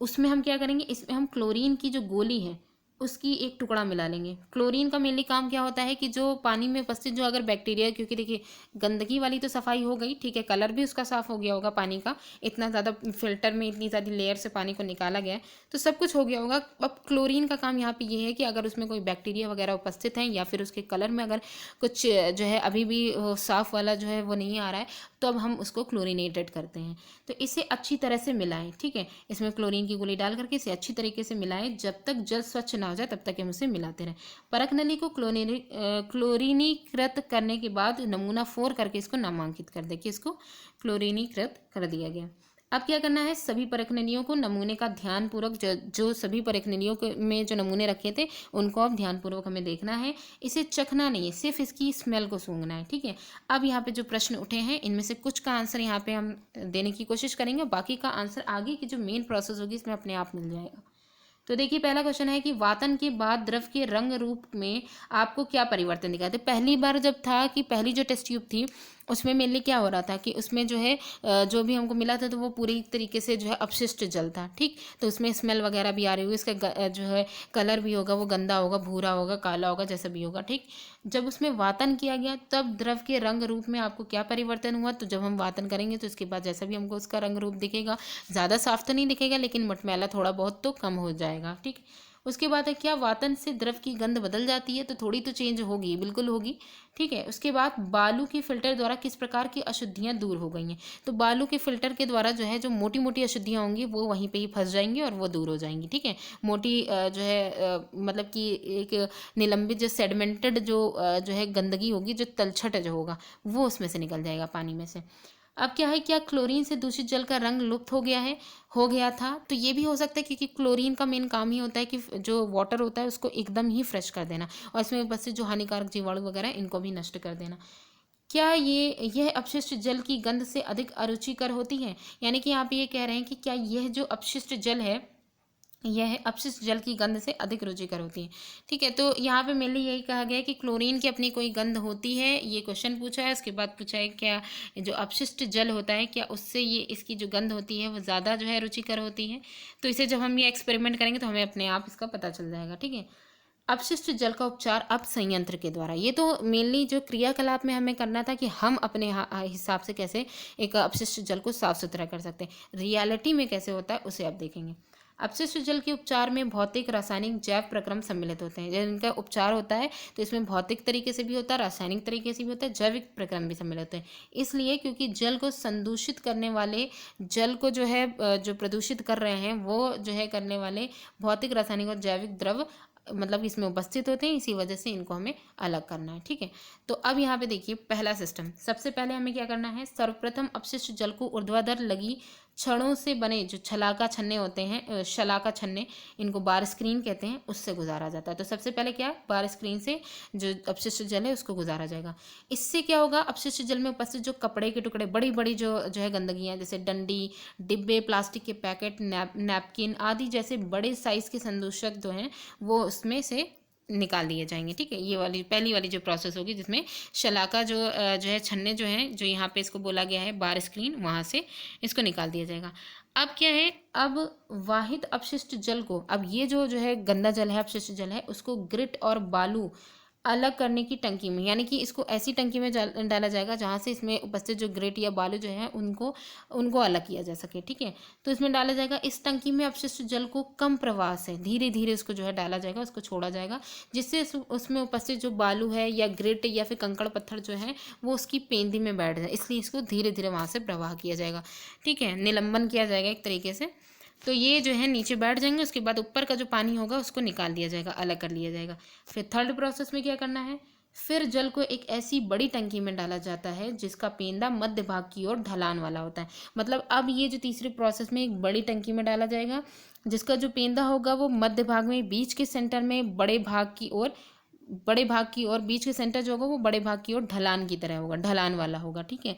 उसमें हम क्या करेंगे, इसमें हम क्लोरीन की जो गोली है उसकी एक टुकड़ा मिला लेंगे। क्लोरीन का मेनली काम क्या होता है कि जो पानी में उपस्थित जो अगर बैक्टीरिया, क्योंकि देखिए गंदगी वाली तो सफाई हो गई, ठीक है, कलर भी उसका साफ हो गया होगा पानी का, इतना ज़्यादा फिल्टर में इतनी ज़्यादा लेयर से पानी को निकाला गया है तो सब कुछ हो गया होगा। अब क्लोरीन का काम यहाँ पे ये है कि अगर उसमें कोई बैक्टीरिया वगैरह उपस्थित हैं या फिर उसके कलर में अगर कुछ जो है अभी भी साफ़ वाला जो है वो नहीं आ रहा है तो अब हम उसको क्लोरीनेटेड करते हैं। तो इसे अच्छी तरह से मिलाएं। ठीक है, इसमें क्लोरीन की गोली डाल करके इसे अच्छी तरीके से मिलाएं जब तक जल स्वच्छ ना हो जाए तब तक हम उसे मिलाते रहें। परख नली को क्लोरीनीकृत करने के बाद नमूना 4 करके इसको नामांकित कर दें कि इसको क्लोरीनीकृत कर दिया गया। अब क्या करना है, सभी परखनलियों को नमूने का ध्यानपूर्वक जो सभी परखनलियों में जो नमूने रखे थे उनको अब ध्यानपूर्वक हमें देखना है। इसे चखना नहीं है, सिर्फ इसकी स्मेल को सूंघना है, ठीक है। अब यहाँ पे जो प्रश्न उठे हैं इनमें से कुछ का आंसर यहाँ पे हम देने की कोशिश करेंगे, बाकी का आंसर आगे की जो मेन प्रोसेस होगी इसमें अपने आप मिल जाएगा। तो देखिए पहला क्वेश्चन है कि वातन के बाद द्रव के रंग रूप में आपको क्या परिवर्तन दिखा। तो पहली बार जब था कि पहली जो टेस्ट ट्यूब थी उसमें मेनली क्या हो रहा था कि उसमें जो है जो भी हमको मिला था तो वो पूरी तरीके से जो है अपशिष्ट जल था, ठीक। तो उसमें स्मेल वगैरह भी आ रही होगी, इसका जो है कलर भी होगा वो गंदा होगा, भूरा होगा, काला होगा, जैसा भी होगा, ठीक। जब उसमें वातन किया गया तब द्रव के रंग रूप में आपको क्या परिवर्तन हुआ। तो जब हम वातन करेंगे तो इसके बाद जैसा भी हमको उसका रंग रूप दिखेगा, ज़्यादा साफ तो नहीं दिखेगा लेकिन मटमैला थोड़ा बहुत तो कम हो जाएगा, ठीक। उसके बाद है क्या, वातन से द्रव की गंध बदल जाती है। तो थोड़ी तो चेंज होगी, बिल्कुल होगी, ठीक है। उसके बाद बालू के फिल्टर द्वारा किस प्रकार की अशुद्धियाँ दूर हो गई हैं। तो बालू के फिल्टर के द्वारा जो है जो मोटी मोटी अशुद्धियाँ होंगी वो वहीं पे ही फंस जाएंगी और वो दूर हो जाएंगी, ठीक है। मोटी जो है मतलब कि एक निलंबित जो सेडिमेंटेड जो है गंदगी होगी, जो तलछट जो होगा वो उसमें से निकल जाएगा पानी में से। अब क्या है, क्या क्लोरीन से दूषित जल का रंग लुप्त हो गया है, हो गया था। तो ये भी हो सकता है क्योंकि क्लोरीन का मेन काम ही होता है कि जो वाटर होता है उसको एकदम ही फ्रेश कर देना और इसमें बस से जो हानिकारक जीवाणु वगैरह है इनको भी नष्ट कर देना। क्या यह अपशिष्ट जल की गंध से अधिक अरुचिकर होती है। यानी कि यहाँ पे ये कह रहे हैं कि क्या यह जो अपशिष्ट जल है यह अपशिष्ट जल की गंध से अधिक रुचिकर होती है, ठीक है। तो यहाँ पे मेनली यही कहा गया है कि क्लोरीन की अपनी कोई गंध होती है, ये क्वेश्चन पूछा है। उसके बाद पूछा है क्या जो अपशिष्ट जल होता है क्या उससे ये इसकी जो गंध होती है वो ज़्यादा जो है रुचिकर होती है। तो इसे जब हम ये एक्सपेरिमेंट करेंगे तो हमें अपने आप इसका पता चल जाएगा, ठीक है। अपशिष्ट जल का उपचार अब संयंत्र के द्वारा, ये तो मेनली जो क्रियाकलाप में हमें करना था कि हम अपने हिसाब से कैसे एक अपशिष्ट जल को साफ सुथरा कर सकते हैं। रियलिटी में कैसे होता है उसे आप देखेंगे। अपशिष्ट जल के उपचार में भौतिक, रासायनिक, जैव प्रक्रम सम्मिलित होते हैं। जब इनका उपचार होता है तो इसमें भौतिक तरीके से भी होता है, रासायनिक तरीके से भी होता है, जैविक प्रक्रम भी सम्मिलित होते हैं। इसलिए क्योंकि जल को संदूषित करने वाले, जल को जो है जो प्रदूषित कर रहे हैं वो जो है करने वाले भौतिक, रासायनिक और जैविक द्रव मतलब इसमें उपस्थित होते हैं, इसी वजह से इनको हमें अलग करना है, ठीक है। तो अब यहाँ पे देखिए पहला सिस्टम, सबसे पहले हमें क्या करना है, सर्वप्रथम अपशिष्ट जल को ऊर्ध्वाधर लगी छड़ों से बने जो छलाका छन्ने होते हैं, शलाका छन्ने, इनको बार स्क्रीन कहते हैं, उससे गुजारा जाता है। तो सबसे पहले क्या, बार स्क्रीन से जो अपशिष्ट जल है उसको गुजारा जाएगा। इससे क्या होगा, अपशिष्ट जल में उपस्थित जो कपड़े के टुकड़े, बड़ी बड़ी जो है गंदगियाँ, जैसे डंडी, डिब्बे, प्लास्टिक के पैकेट, नैपकिन आदि जैसे बड़े साइज़ के संदूषक जो हैं वो उसमें से निकाल दिए जाएंगे, ठीक है। ये वाली पहली वाली जो प्रोसेस होगी जिसमें शलाका जो है छन्ने जो हैं, जो यहाँ पे इसको बोला गया है बार स्क्रीन, वहाँ से इसको निकाल दिया जाएगा। अब क्या है, अब वाहित अपशिष्ट जल को, अब ये जो है गंदा जल है, अपशिष्ट जल है, उसको ग्रिट और बालू अलग करने की टंकी में, यानी कि इसको ऐसी टंकी में डाला जाएगा जहाँ से इसमें उपस्थित जो ग्रेट या बालू जो है उनको अलग किया जा सके, ठीक है। तो इसमें डाला जाएगा, इस टंकी में अपशिष्ट जल को कम प्रवाह से धीरे धीरे उसको जो है डाला जाएगा, उसको छोड़ा जाएगा, जिससे उसमें उपस्थित जो बालू है या ग्रेट या फिर कंकड़ पत्थर जो है वो उसकी पेंदी में बैठ जाए, इसलिए इसको धीरे धीरे वहाँ से प्रवाह किया जाएगा, ठीक है, निलंबन किया जाएगा एक तरीके से। तो ये जो है नीचे बैठ जाएंगे, उसके बाद ऊपर का जो पानी होगा उसको निकाल दिया जाएगा, अलग कर लिया जाएगा। फिर थर्ड प्रोसेस में क्या करना है, फिर जल को एक ऐसी बड़ी टंकी में डाला जाता है जिसका पेंदा मध्य भाग की ओर ढलान वाला होता है। मतलब अब ये जो तीसरे प्रोसेस में एक बड़ी टंकी में डाला जाएगा जिसका जो पेंदा होगा वो मध्य भाग में, बीच के सेंटर में, बड़े भाग की ओर बीच के सेंटर जो होगा वो बड़े भाग की ओर ढलान की तरह होगा, ढलान वाला होगा, ठीक है।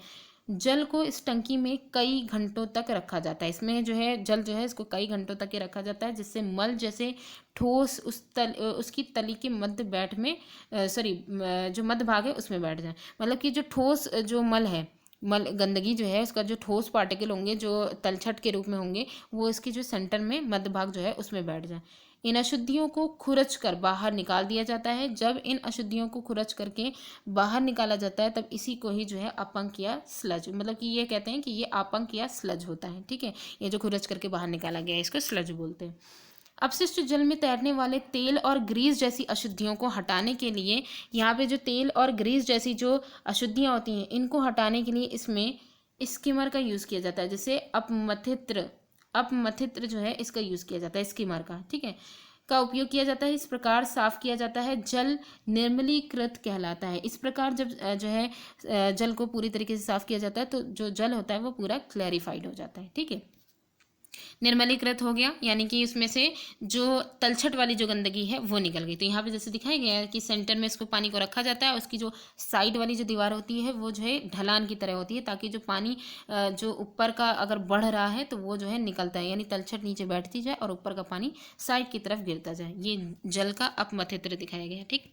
जल को इस टंकी में कई घंटों तक रखा जाता है, इसमें जो है जल जो है इसको कई घंटों तक ही रखा जाता है, जिससे मल जैसे ठोस उसकी तली के मध्य बैठ में जो मध्य भाग है उसमें बैठ जाए। मतलब कि जो ठोस जो मल है, गंदगी जो है उसका जो ठोस पार्टिकल होंगे जो तलछट के रूप में होंगे वो इसकी जो सेंटर में मध्य भाग जो है उसमें बैठ जाए। इन अशुद्धियों को खुरच कर बाहर निकाल दिया जाता है। जब इन अशुद्धियों को खुरच करके बाहर निकाला जाता है तब इसी को ही जो है अपंक या स्लज, मतलब कि ये कहते हैं कि ये अपंक या स्लज होता है, ठीक है। ये जो खुरच करके बाहर निकाला गया है इसको स्लज बोलते हैं। अपशिष्ट जल में तैरने वाले तेल और ग्रीस जैसी अशुद्धियों को हटाने के लिए, यहाँ पे जो तेल और ग्रीस जैसी जो अशुद्धियाँ होती हैं इनको हटाने के लिए इसमें स्किमर का यूज़ किया जाता है, जैसे अपमथित्र जो है इसका यूज़ किया जाता है, स्किमर का, ठीक है। का उपयोग किया जाता है, इस प्रकार साफ किया जाता है, जल निर्मलीकृत कहलाता है। इस प्रकार जब जो है जल को पूरी तरीके से साफ किया जाता है तो जो जल होता है वो पूरा क्लैरिफाइड हो जाता है। ठीक है, निर्मलीकृत हो गया, यानी कि उसमें से जो तलछट वाली जो गंदगी है वो निकल गई। तो यहाँ पे जैसे दिखाया गया है कि सेंटर में इसको पानी को रखा जाता है, उसकी जो साइड वाली जो दीवार होती है वो जो है ढलान की तरह होती है, ताकि जो पानी जो ऊपर का अगर बढ़ रहा है तो वो जो है निकलता है, यानी तलछट नीचे बैठती जाए और ऊपर का पानी साइड की तरफ गिरता जाए। ये जल का अपमथित्र दिखाया गया है। ठीक,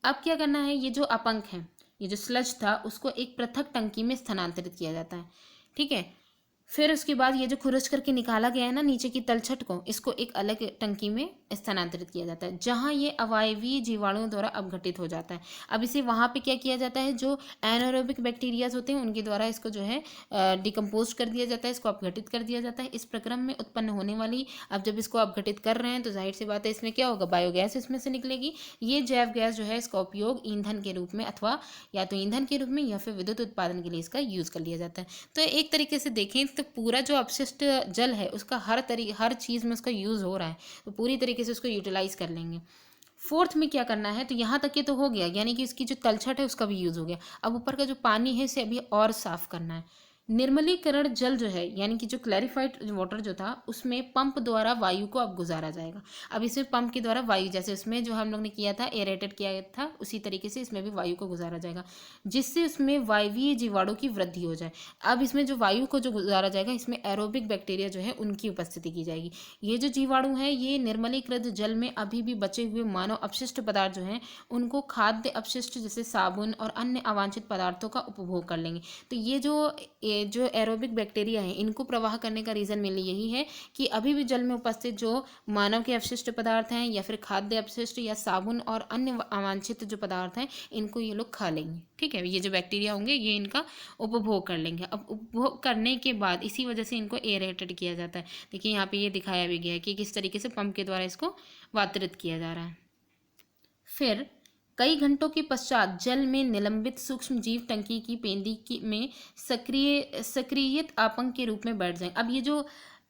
अब क्या करना है, ये जो अपंक है, ये जो स्लज था उसको एक पृथक टंकी में स्थानांतरित किया जाता है। ठीक है, फिर उसके बाद ये जो खुरच करके निकाला गया है ना नीचे की तलछट को, इसको एक अलग टंकी में स्थानांतरित किया जाता है, जहां ये अवायवीय जीवाणुओं द्वारा अपघटित हो जाता है। अब इसे वहां पे क्या किया जाता है, जो एनारोबिक बैक्टीरियाज होते हैं उनके द्वारा इसको जो है डिकम्पोज कर दिया जाता है, इसको अपघटित कर दिया जाता है। इस प्रक्रम में उत्पन्न होने वाली, अब जब इसको अपघटित कर रहे हैं तो जाहिर सी बात है इसमें क्या होगा, बायोगैस इसमें से निकलेगी। ये जैव गैस जो है इसका उपयोग ईंधन के रूप में, अथवा या तो ईंधन के रूप में या फिर विद्युत उत्पादन के लिए इसका यूज कर लिया जाता है। तो एक तरीके से देखें तो पूरा जो अपशिष्ट जल है उसका हर चीज़ में उसका यूज़ हो रहा है, तो पूरी तरीके से उसको यूटिलाइज कर लेंगे। फोर्थ में क्या करना है, तो यहाँ तक ये तो हो गया, यानी कि इसकी जो तलछट है उसका भी यूज़ हो गया। अब ऊपर का जो पानी है इसे अभी और साफ करना है। निर्मलीकरण जल जो है, यानी कि जो क्लैरिफाइड वाटर जो था उसमें पंप द्वारा वायु को अब गुजारा जाएगा। अब इसमें पंप के द्वारा वायु, जैसे उसमें जो हम लोग ने किया था एरेटेड किया था, उसी तरीके से इसमें भी वायु को गुजारा जाएगा, जिससे उसमें वायवीय जीवाणु की वृद्धि हो जाए। अब इसमें जो वायु को जो गुजारा जाएगा, इसमें एरोबिक बैक्टीरिया जो है उनकी उपस्थिति की जाएगी। ये जो जीवाणु है ये निर्मलीकृत जल में अभी भी बचे हुए मानव अपशिष्ट पदार्थ जो हैं उनको खाद्य अपशिष्ट जैसे साबुन और अन्य अवांछित पदार्थों का उपभोग कर लेंगे। तो ये जो एरोबिक बैक्टीरिया है इनको प्रवाह करने का रीज़न मेनली यही है कि अभी भी जल में उपस्थित जो मानव के अपशिष्ट पदार्थ हैं या फिर खाद्य अपशिष्ट या साबुन और अन्य अवांछित जो पदार्थ हैं इनको ये लोग खा लेंगे। ठीक है, ये जो बैक्टीरिया होंगे ये इनका उपभोग कर लेंगे। अब उपभोग करने के बाद इसी वजह से इनको एरेटेड किया जाता है। देखिए यहाँ पे ये दिखाया भी गया है कि किस तरीके से पंप के द्वारा इसको वातरित किया जा रहा है। फिर कई घंटों के पश्चात जल में निलंबित सूक्ष्म जीव टंकी की पेंदी में सक्रियत आपंक के रूप में बैठ जाएं। अब ये जो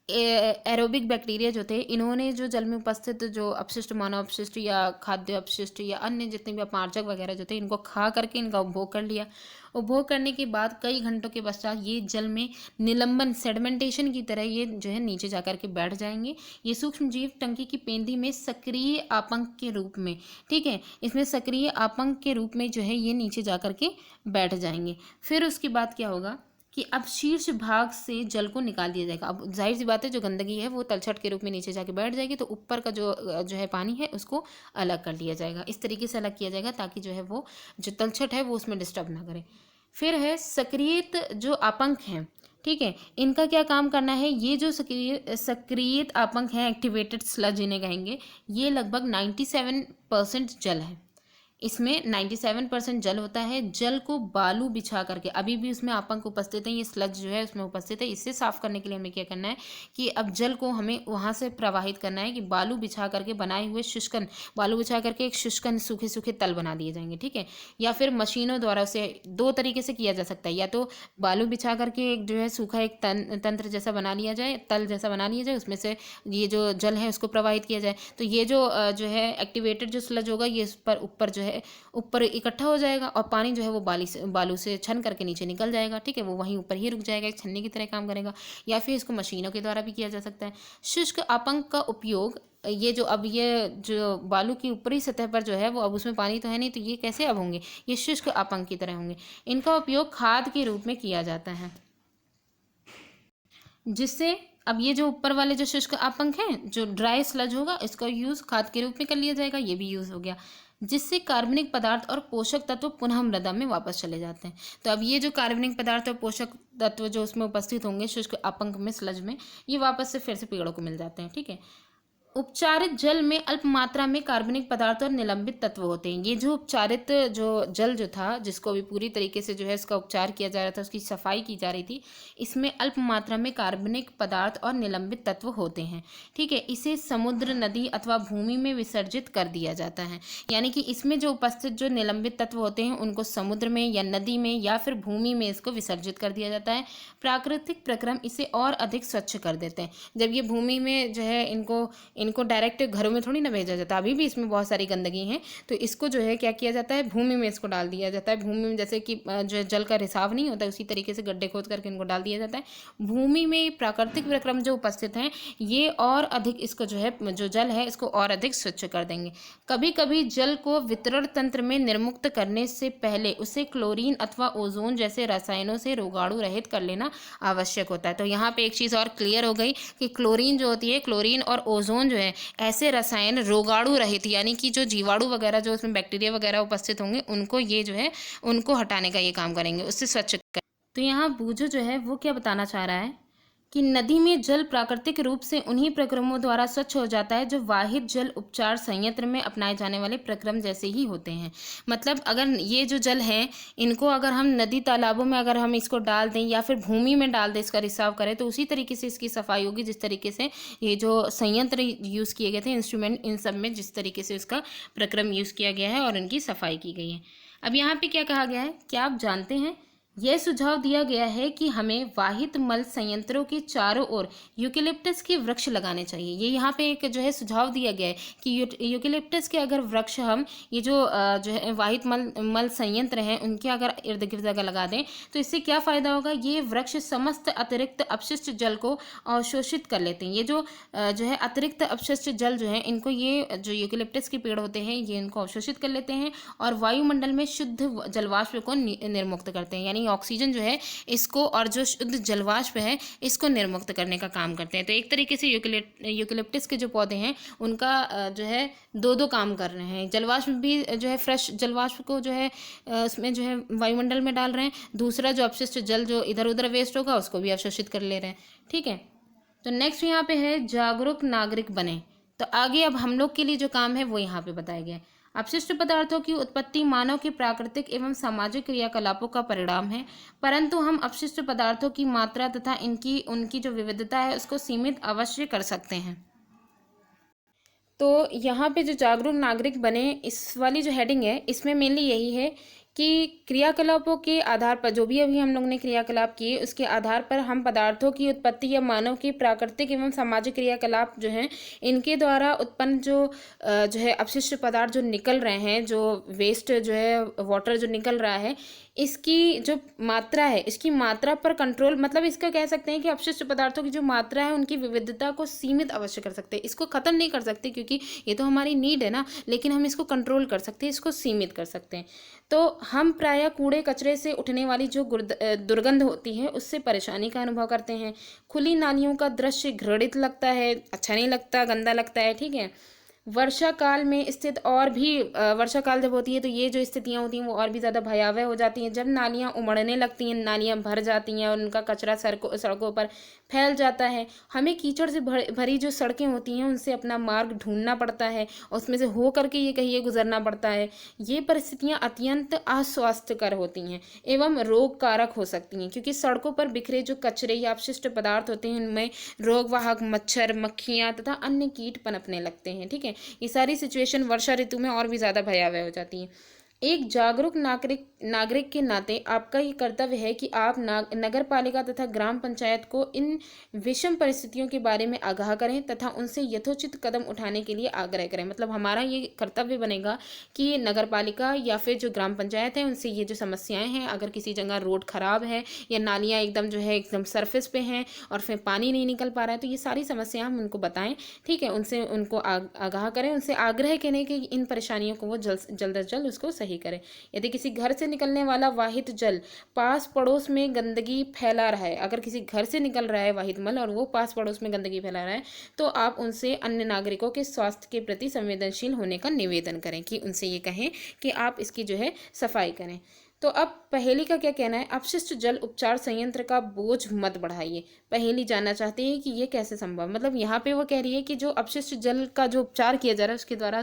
एरोबिक बैक्टीरिया जो थे इन्होंने जो जल में उपस्थित जो अपशिष्ट, मानव अपशिष्ट या खाद्य अपशिष्ट या अन्य जितने भी अपमार्जक वगैरह जो थे इनको खा करके इनका उपभोग कर लिया। उपभोग करने के बाद कई घंटों के पश्चात ये जल में निलंबन, सेडिमेंटेशन की तरह ये जो है नीचे जा कर के बैठ जाएंगे। ये सूक्ष्म जीव टंकी की पेंदी में सक्रिय आपंक के रूप में, ठीक है, इसमें सक्रिय आपंक के रूप में जो है ये नीचे जा कर के बैठ जाएंगे। फिर उसके बाद क्या होगा कि अब शीर्ष भाग से जल को निकाल दिया जाएगा। अब जाहिर सी बात है जो गंदगी है वो तलछट के रूप में नीचे जाके बैठ जाएगी, तो ऊपर का जो है पानी है उसको अलग कर लिया जाएगा। इस तरीके से अलग किया जाएगा ताकि जो है वो जो तलछट है वो उसमें डिस्टर्ब ना करे। फिर है सक्रियत जो आपंक हैं, ठीक है, इनका क्या काम करना है। ये जो सक्रियत आपंक हैं, एक्टिवेटेड स्लज इन्हें कहेंगे, ये लगभग 97% जल है। इसमें 97% जल होता है। जल को बालू बिछा करके, अभी भी उसमें आपंक उपस्थित है, ये स्लज जो है उसमें उपस्थित है, इससे साफ करने के लिए हमें क्या करना है कि अब जल को हमें वहाँ से प्रवाहित करना है कि बालू बिछा करके बनाए हुए शुष्कन, बालू बिछा करके एक शुष्कन सूखे सूखे तल बना दिए जाएंगे। ठीक है, या फिर मशीनों द्वारा उसे दो तरीके से किया जा सकता है, या तो बालू बिछा करके एक जो है सूखा एक तंत्र जैसा बना लिया जाए, तल जैसा बना लिया जाए, उसमें से ये जो जल है उसको प्रवाहित किया जाए। तो ये जो है एक्टिवेटेड जो स्लज होगा ये इस पर ऊपर जो है ऊपर इकट्ठा हो जाएगा और पानी जो है वो बालू से छन करके नीचे निकल जाएगा। ठीक है, वो वहीं ऊपर ही रुक जाएगा, एक छन्नी की तरह काम करेगा। या फिर इसको मशीनों के द्वारा भी किया जा सकता है। शुष्क आपंक का उपयोग, ये जो बालू की ऊपरी सतह पर जो है वो, अब उसमें पानी तो है नहीं, तो ये कैसे अब होंगे, ये शुष्क आपंक की तरह होंगे। इनका उपयोग खाद के रूप में किया जाता है, जिससे अब ये जो ऊपर वाले जो शुष्क आपंक हैं, जो ड्राई स्लज होगा, इसका यूज़ खाद के रूप में कर लिया जाएगा, ये भी यूज़ हो गया, जिससे कार्बनिक पदार्थ और पोषक तत्व पुनः मृदा में वापस चले जाते हैं। तो अब ये जो कार्बनिक पदार्थ और पोषक तत्व जो उसमें उपस्थित होंगे शुष्क आपंक में, स्लज में, ये वापस से फिर से पेड़ों को मिल जाते हैं। ठीक है, उपचारित जल में अल्प मात्रा में कार्बनिक पदार्थ और निलंबित तत्व होते हैं। ये जो उपचारित जो जल जो था, जिसको अभी पूरी तरीके से जो है इसका उपचार किया जा रहा था, उसकी सफाई की जा रही थी, इसमें अल्प मात्रा में कार्बनिक पदार्थ और निलंबित तत्व होते हैं। ठीक है, इसे समुद्र, नदी अथवा भूमि में विसर्जित कर दिया जाता है। यानी कि इसमें जो उपस्थित जो निलंबित तत्व होते हैं उनको समुद्र में या नदी में या फिर भूमि में इसको विसर्जित कर दिया जाता है। प्राकृतिक प्रक्रम इसे और अधिक स्वच्छ कर देते हैं। जब ये भूमि में जो है इनको डायरेक्ट घरों में थोड़ी ना भेजा जाता, अभी भी इसमें बहुत सारी गंदगी है। तो इसको जो है क्या किया जाता है, भूमि में इसको डाल दिया जाता है। भूमि में जैसे कि जो जल का रिसाव नहीं होता, उसी तरीके से गड्ढे खोद करके इनको डाल दिया जाता है। भूमि में प्राकृतिक विक्रम जो उपस्थित हैं ये और अधिक इसको जो है जो जल है इसको और अधिक स्वच्छ कर देंगे। कभी कभी जल को वितरण तंत्र में निर्मुक्त करने से पहले उसे क्लोरीन अथवा ओजोन जैसे रसायनों से रोगाणु रहित कर लेना आवश्यक होता है। तो यहाँ पे एक चीज़ और क्लियर हो गई कि क्लोरीन जो होती है, क्लोरीन और ओजोन जो है ऐसे रसायन रोगाणु रहित, यानी कि जो जीवाणु वगैरह जो उसमें बैक्टीरिया वगैरह उपस्थित होंगे उनको ये जो है उनको हटाने का ये काम करेंगे, उससे स्वच्छ कर। तो यहाँ बूझो जो है वो क्या बताना चाह रहा है कि नदी में जल प्राकृतिक रूप से उन्हीं प्रक्रमों द्वारा स्वच्छ हो जाता है जो वाहित जल उपचार संयंत्र में अपनाए जाने वाले प्रक्रम जैसे ही होते हैं। मतलब अगर ये जो जल है इनको अगर हम नदी तालाबों में अगर हम इसको डाल दें या फिर भूमि में डाल दें, इसका रिसाव करें, तो उसी तरीके से इसकी सफाई होगी जिस तरीके से ये जो संयंत्र यूज़ किए गए थे, इंस्ट्रूमेंट, इन सब में जिस तरीके से उसका प्रक्रम यूज़ किया गया है और इनकी सफाई की गई है। अब यहाँ पे क्या कहा गया है, क्या आप जानते हैं, यह सुझाव दिया गया है कि हमें वाहित मल संयंत्रों के चारों ओर यूकेलिप्टस के वृक्ष लगाने चाहिए। ये यहाँ पे एक जो है सुझाव दिया गया है कि यूकेलिप्टस के अगर वृक्ष हम ये जो है वाहित मल संयंत्र हैं उनके अगर इर्द गिर्द अगर लगा दें तो इससे क्या फ़ायदा होगा, ये वृक्ष समस्त अतिरिक्त अपशिष्ट जल को अवशोषित कर लेते हैं। ये जो है अतिरिक्त अपशिष्ट जल जो है इनको ये जो यूकेलिप्टस के पेड़ होते हैं ये इनको अवशोषित कर लेते हैं और वायुमंडल में शुद्ध जलवाष्प को निर्मुक्त करते हैं, यानी ऑक्सीजन जो है इसको और जो शुद्ध जलवाष्प है इसको निर्मुक्त करने का काम करते हैं। तो एक तरीके से यूकेलिप्टस के जो पौधे हैं उनका जो है दो काम कर रहे हैं, जलवाष्प भी जो है फ्रेश जलवाष्प को जो है उसमें जो है वायुमंडल में डाल रहे हैं, दूसरा जो अपशिष्ट जल जो इधर उधर वेस्ट होगा उसको भी अवशोषित कर ले रहे हैं। ठीक है, तो नेक्स्ट यहाँ पे है जागरूक नागरिक बने। तो आगे अब हम लोग के लिए जो काम है वो यहाँ पे बताया गया है। अपशिष्ट पदार्थों की उत्पत्ति मानव के प्राकृतिक एवं सामाजिक क्रियाकलापों का परिणाम है, परंतु हम अपशिष्ट पदार्थों की मात्रा तथा उनकी जो विविधता है उसको सीमित अवश्य कर सकते हैं। तो यहाँ पे जो जागरूक नागरिक बने इस वाली जो हेडिंग है इसमें मेनली यही है कि क्रियाकलापों के आधार पर जो भी अभी हम लोग ने क्रियाकलाप किए उसके आधार पर हम पदार्थों की उत्पत्ति या मानव की प्राकृतिक एवं सामाजिक क्रियाकलाप जो हैं इनके द्वारा उत्पन्न जो है अपशिष्ट पदार्थ जो निकल रहे हैं, जो वेस्ट जो है वाटर जो निकल रहा है, इसकी जो मात्रा है इसकी मात्रा पर कंट्रोल, मतलब इसका कह सकते हैं कि अपशिष्ट पदार्थों की जो मात्रा है उनकी विविधता को सीमित अवश्य कर सकते हैं। इसको ख़त्म नहीं कर सकते क्योंकि ये तो हमारी नीड है ना, लेकिन हम इसको कंट्रोल कर सकते हैं, इसको सीमित कर सकते हैं। तो हम प्रायः कूड़े कचरे से उठने वाली जो दुर्गंध होती है उससे परेशानी का अनुभव करते हैं। खुली नालियों का दृश्य घृणित लगता है, अच्छा नहीं लगता, गंदा लगता है। ठीक है, वर्षा काल में स्थित और भी वर्षा काल जब होती है तो ये जो स्थितियाँ होती हैं वो और भी ज़्यादा भयावह हो जाती हैं। जब नालियाँ उमड़ने लगती हैं, नालियाँ भर जाती हैं और उनका कचरा सड़कों पर फैल जाता है, हमें कीचड़ से भरी जो सड़कें होती हैं उनसे अपना मार्ग ढूंढना पड़ता है और उसमें से हो करके ये कहिए गुजरना पड़ता है। ये परिस्थितियाँ अत्यंत अस्वास्थ्यकर होती हैं एवं रोग कारक हो सकती हैं क्योंकि सड़कों पर बिखरे जो कचरे या अपशिष्ट पदार्थ होते हैं उनमें रोगवाहक मच्छर, मक्खियाँ तथा अन्य कीट पनपने लगते हैं। ठीक है, ये सारी सिचुएशन वर्षा ऋतु में और भी ज़्यादा भयावह हो जाती हैं। एक जागरूक नागरिक के नाते आपका ये कर्तव्य है कि आप नगर पालिका तथा ग्राम पंचायत को इन विषम परिस्थितियों के बारे में आगाह करें तथा उनसे यथोचित कदम उठाने के लिए आग्रह करें। मतलब हमारा ये कर्तव्य बनेगा कि नगर पालिका या फिर जो ग्राम पंचायत है उनसे ये जो समस्याएं हैं, अगर किसी जगह रोड खराब है या नालियाँ एकदम जो है एकदम सरफेस पे हैं और फिर पानी नहीं निकल पा रहा है, तो ये सारी समस्याएं हम उनको बताएं। ठीक है, उनसे उनको आगाह करें, उनसे आग्रह करें कि इन परेशानियों को वो जल्द अज जल्द उसको सही करें। यदि किसी घर से निकलने वाला वाहित जल पास पड़ोस में गंदगी फैला रहा है, अगर किसी घर से निकल रहा है वाहित मल और वो पास पड़ोस में गंदगी फैला रहा है, तो आप उनसे अन्य नागरिकों के स्वास्थ्य के प्रति संवेदनशील होने का निवेदन करें कि उनसे ये कहें कि आप इसकी जो है सफाई करें। तो अब पहेली का क्या कहना है, अपशिष्ट जल उपचार संयंत्र का बोझ मत बढ़ाइए। पहेली जानना चाहते हैं कि ये कैसे संभव, मतलब यहाँ पे वो कह रही है कि जो अपशिष्ट जल का जो उपचार किया जा रहा है उसके द्वारा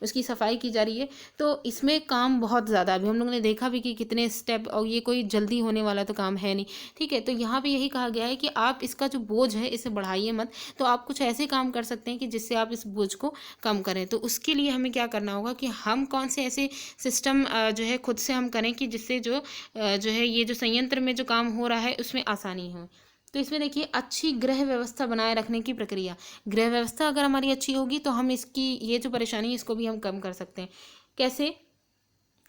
उसकी सफाई की जा रही है, तो इसमें काम बहुत ज़्यादा, अभी हम लोगों ने देखा भी कि कितने स्टेप, और ये कोई जल्दी होने वाला तो काम है नहीं। ठीक है, तो यहाँ पे यही कहा गया है कि आप इसका जो बोझ है इसे बढ़ाइए मत। तो आप कुछ ऐसे काम कर सकते हैं कि जिससे आप इस बोझ को कम करें। तो उसके लिए हमें क्या करना होगा कि हम कौन से ऐसे सिस्टम जो है खुद से हम करें कि जिससे जो है ये जो संयंत्र में जो काम हो रहा है उसमें आसानी हो। तो इसमें देखिए अच्छी गृह व्यवस्था बनाए रखने की प्रक्रिया, गृह व्यवस्था अगर हमारी अच्छी होगी तो हम इसकी ये जो परेशानी है इसको भी हम कम कर सकते हैं। कैसे?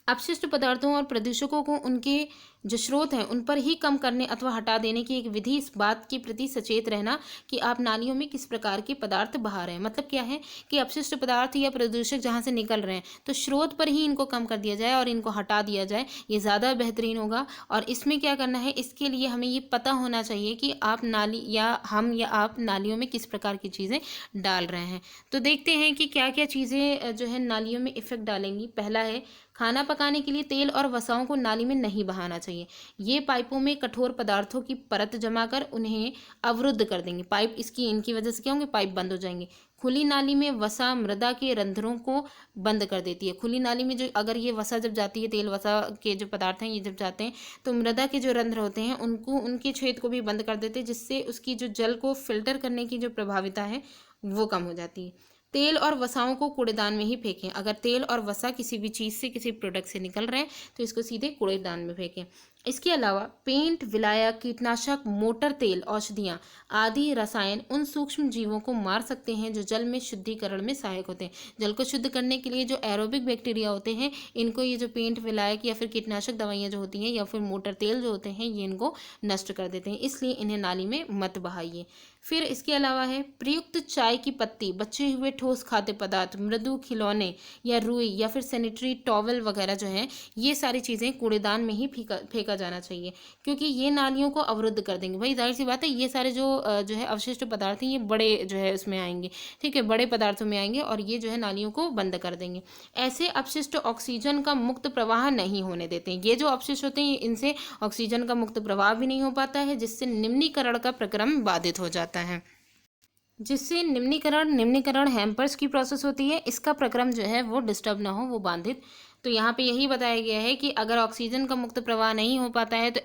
अपशिष्ट पदार्थों और प्रदूषकों को उनके जो स्रोत हैं उन पर ही कम करने अथवा हटा देने की एक विधि, इस बात के प्रति सचेत रहना कि आप नालियों में किस प्रकार के पदार्थ बहा रहे हैं। मतलब क्या है कि अपशिष्ट पदार्थ या प्रदूषक जहाँ से निकल रहे हैं तो स्रोत पर ही इनको कम कर दिया जाए और इनको हटा दिया जाए, ये ज़्यादा बेहतरीन होगा। और इसमें क्या करना है, इसके लिए हमें ये पता होना चाहिए कि आप नाली या हम या आप नालियों में किस प्रकार की चीज़ें डाल रहे हैं। तो देखते हैं कि क्या क्या चीज़ें जो है नालियों में इफेक्ट डालेंगी। पहला है, खाना पकाने के लिए तेल और वसाओं को नाली में नहीं बहाना चाहिए। ये पाइपों में कठोर पदार्थों की परत जमाकर उन्हें अवरुद्ध कर देंगे। पाइप इनकी वजह से क्या होंगे, पाइप बंद हो जाएंगे। खुली नाली में वसा मृदा के रंध्रों को बंद कर देती है। खुली नाली में जो अगर ये वसा जब जाती है, तेल वसा के जो पदार्थ हैं ये जब जाते हैं तो मृदा के जो रंध्र होते हैं उनको, उनके छेद को भी बंद कर देते हैं, जिससे उसकी जो जल को फिल्टर करने की जो प्रभाविता है वो कम हो जाती है। तेल और वसाओं को कूड़ेदान में ही फेंकें। अगर तेल और वसा किसी भी चीज़ से, किसी प्रोडक्ट से निकल रहे हैं तो इसको सीधे कूड़ेदान में फेंकें। इसके अलावा पेंट, विलायक, कीटनाशक, मोटर तेल, औषधियाँ आदि रसायन उन सूक्ष्म जीवों को मार सकते हैं जो जल में शुद्धिकरण में सहायक होते हैं। जल को शुद्ध करने के लिए जो एरोबिक बैक्टीरिया होते हैं इनको ये जो पेंट, विलायक या फिर कीटनाशक दवाइयाँ जो होती हैं या फिर मोटर तेल जो होते हैं ये इनको नष्ट कर देते हैं, इसलिए इन्हें नाली में मत बहाइए। फिर इसके अलावा है, प्रयुक्त चाय की पत्ती, बचे हुए ठोस खाद्य पदार्थ, मृदु खिलौने या रुई या फिर सैनिटरी टॉवल वगैरह जो है ये सारी चीज़ें कूड़ेदान में ही फेंका जाना चाहिए, क्योंकि ये नालियों को अवरुद्ध कर देंगे। भाई जाहिर सी बात है ये सारे जो है अवशिष्ट पदार्थ हैं ये बड़े जो है उसमें आएंगे, ठीक है, बड़े पदार्थों में आएंगे और ये जो है नालियों को बंद कर देंगे। ऐसे अपशिष्ट ऑक्सीजन का मुक्त प्रवाह नहीं होने देते हैं। ये जो अपशिष्ट होते हैं इनसे ऑक्सीजन का मुक्त प्रवाह भी नहीं हो पाता है, जिससे निम्नीकरण का प्रक्रम बाधित हो जाता है। जिससे निम्नीकरण हैम्पर्स की प्रोसेस होती है, इसका प्रक्रम जो है वो डिस्टर्ब ना हो, वो बाधित। तो यहाँ पे यही बताया गया है कि अगर ऑक्सीजन का मुक्त प्रवाह नहीं हो पाता है तो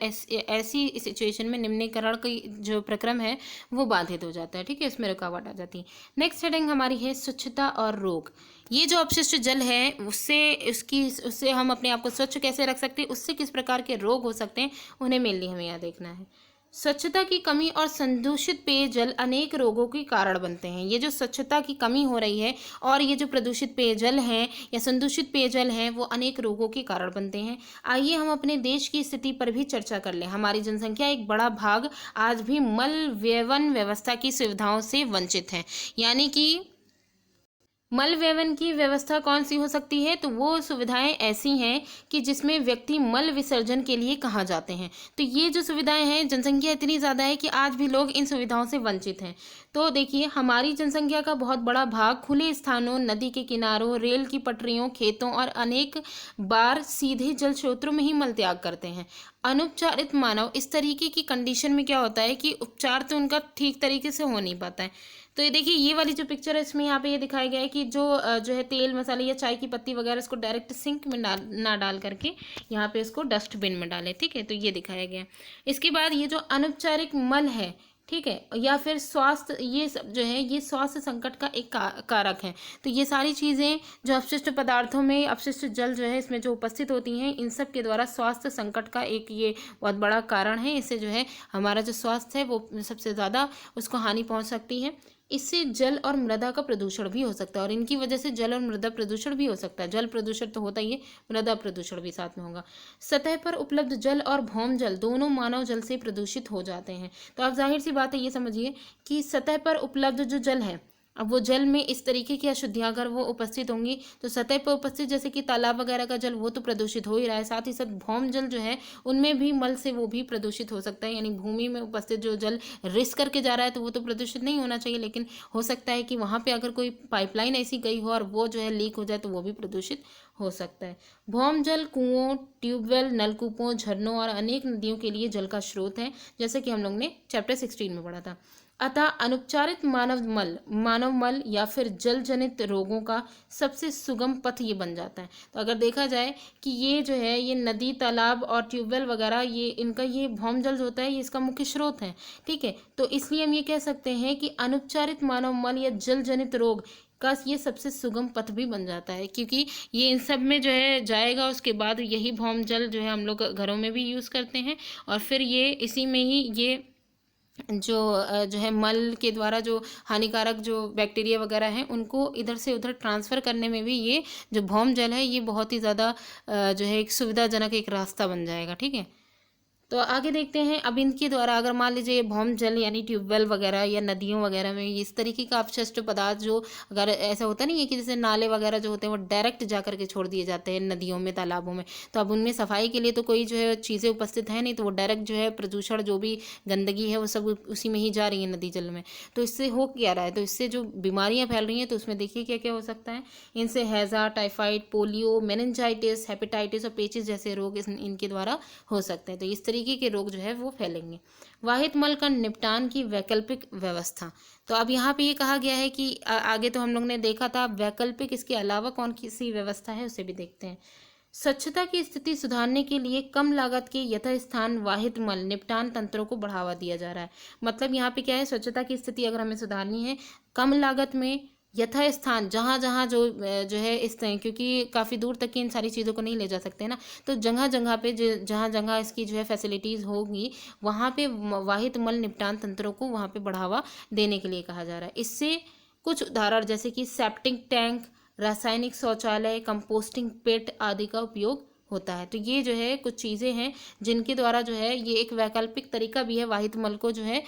ऐसी सिचुएशन में निम्नीकरण की जो प्रक्रम है वो बाधित हो जाता है, ठीक है, इसमें रुकावट आ जाती है। नेक्स्ट हेडिंग हमारी है स्वच्छता और रोग। ये जो अपशिष्ट जल है उससे हम अपने आप को स्वच्छ कैसे रख सकते हैं, उससे किस प्रकार के रोग हो सकते हैं, उन्हें मेनली हमें यहाँ देखना है। स्वच्छता की कमी और संदूषित पेयजल अनेक रोगों के कारण बनते हैं। ये जो स्वच्छता की कमी हो रही है और ये जो प्रदूषित पेयजल हैं या संदूषित पेयजल हैं वो अनेक रोगों के कारण बनते हैं। आइए हम अपने देश की स्थिति पर भी चर्चा कर लें। हमारी जनसंख्या एक बड़ा भाग आज भी मल व्यवन व्यवस्था की सुविधाओं से वंचित है। यानी कि मल व्यवन की व्यवस्था कौन सी हो सकती है, तो वो सुविधाएं ऐसी हैं कि जिसमें व्यक्ति मल विसर्जन के लिए कहाँ जाते हैं। तो ये जो सुविधाएं हैं, जनसंख्या इतनी ज़्यादा है कि आज भी लोग इन सुविधाओं से वंचित हैं। तो देखिए हमारी जनसंख्या का बहुत बड़ा भाग खुले स्थानों, नदी के किनारों, रेल की पटरियों, खेतों और अनेक बार सीधे जल स्रोतों में ही मल त्याग करते हैं। अनुपचारित मानव इस तरीके की कंडीशन में क्या होता है कि उपचार तो उनका ठीक तरीके से हो नहीं पाता है। तो ये देखिए ये वाली जो पिक्चर है इसमें यहाँ पे ये दिखाया गया है कि जो है तेल, मसाले या चाय की पत्ती वगैरह इसको डायरेक्ट सिंक में ना डाल करके यहाँ पे इसको डस्टबिन में डालें, ठीक है, तो ये दिखाया गया है। इसके बाद ये जो अनौपचारिक मल है, ठीक है, या फिर स्वास्थ्य, ये सब जो है ये स्वास्थ्य संकट का एक कारक है। तो ये सारी चीज़ें जो अपशिष्ट पदार्थों में, अपशिष्ट जल जो है इसमें जो उपस्थित होती हैं, इन सब के द्वारा स्वास्थ्य संकट का एक ये बहुत बड़ा कारण है। इससे जो है हमारा जो स्वास्थ्य है वो सबसे ज़्यादा उसको हानि पहुंच सकती है। इससे जल और मृदा का प्रदूषण भी हो सकता है और इनकी वजह से जल और मृदा प्रदूषण भी हो सकता है। जल प्रदूषण तो होता ही है, मृदा प्रदूषण भी साथ में होगा। सतह पर उपलब्ध जल और भौम जल दोनों मानव जल से प्रदूषित हो जाते हैं। तो आप जाहिर सी बात है ये समझिए कि सतह पर उपलब्ध जो जल है, अब वो जल में इस तरीके की अशुद्धियाँ अगर वो उपस्थित होंगी तो सतह पर उपस्थित जैसे कि तालाब वगैरह का जल वो तो प्रदूषित हो ही रहा है, साथ ही साथ भौम जल जो है उनमें भी मल से वो भी प्रदूषित हो सकता है। यानी भूमि में उपस्थित जो जल रिस करके जा रहा है तो वो तो प्रदूषित नहीं होना चाहिए, लेकिन हो सकता है कि वहाँ पर अगर कोई पाइपलाइन ऐसी गई हो और वो जो है लीक हो जाए तो वो भी प्रदूषित हो सकता है। भौम जल कुओं, ट्यूबवेल, नलकूपों, झरनों और अनेक नदियों के लिए जल का स्रोत है, जैसे कि हम लोग ने चैप्टर 16 में पढ़ा था। अतः अनुपचारित मानव मल या फिर जल जनित रोगों का सबसे सुगम पथ ये बन जाता है। तो अगर देखा जाए कि ये जो है ये नदी, तालाब और ट्यूबवेल वगैरह ये इनका ये भौम जल जो होता है ये इसका मुख्य स्रोत है, ठीक है। तो इसलिए हम ये कह सकते हैं कि अनुपचारित मानव मल या जल जनित रोग का ये सबसे सुगम पथ भी बन जाता है, क्योंकि ये इन सब में जो है जाएगा, उसके बाद यही भौम जल जो है हम लोग घरों में भी यूज़ करते हैं और फिर ये इसी में ही ये जो है मल के द्वारा जो हानिकारक जो बैक्टीरिया वगैरह हैं उनको इधर से उधर ट्रांसफ़र करने में भी ये जो भौम जल है ये बहुत ही ज़्यादा जो है एक सुविधाजनक एक रास्ता बन जाएगा। ठीक है, तो आगे देखते हैं। अब इनके द्वारा अगर मान लीजिए भौम जल यानी ट्यूबवेल वगैरह या नदियों वगैरह में इस तरीके का अपशिष्ट पदार्थ जो, अगर ऐसा होता नहीं है कि जैसे नाले वगैरह जो होते हैं वो डायरेक्ट जा करके छोड़ दिए जाते हैं नदियों में तालाबों में, तो अब उनमें सफाई के लिए तो कोई जो है चीज़ें उपस्थित है नहीं, तो वो डायरेक्ट जो है प्रदूषण जो भी गंदगी है वो सब उसी में ही जा रही है नदी जल में। तो इससे हो क्या रहा है, तो इससे जो बीमारियाँ फैल रही हैं तो उसमें देखिए क्या क्या हो सकता है। इनसे हैज़ा, टाइफाइड, पोलियो, मेनिनजाइटिस, हेपेटाइटिस और पेचिस जैसे रोग इनके द्वारा हो सकते हैं। तो इस तरीके के रोग जो है वो फैलेंगे। वाहित मल का निपटान की वैकल्पिक व्यवस्था। तो अब यहाँ पे ये कहा गया है कि आगे तो हम लोग ने देखा था, वैकल्पिक इसके अलावा कौन सी व्यवस्था है उसे भी देखते हैं। स्वच्छता की स्थिति सुधारने के लिए कम लागत के यथास्थान वाहित मल निपटान तंत्रों को बढ़ावा दिया जा रहा है। मतलब यहाँ पे क्या है, स्वच्छता की स्थिति अगर हमें सुधारनी है कम लागत में यथास्थान, जहाँ जहाँ जो है इस तरह, क्योंकि काफ़ी दूर तक की इन सारी चीज़ों को नहीं ले जा सकते ना, तो जगह जगह पे जहाँ जगह इसकी जो है फैसिलिटीज़ होगी वहाँ पे वाहित मल निपटान तंत्रों को वहाँ पे बढ़ावा देने के लिए कहा जा रहा है। इससे कुछ उदाहरण जैसे कि सेप्टिक टैंक, रासायनिक शौचालय, कंपोस्टिंग पिट आदि का उपयोग होता है। तो ये जो है कुछ चीज़ें हैं जिनके द्वारा जो है ये एक वैकल्पिक तरीका भी है वाहित मल को जो है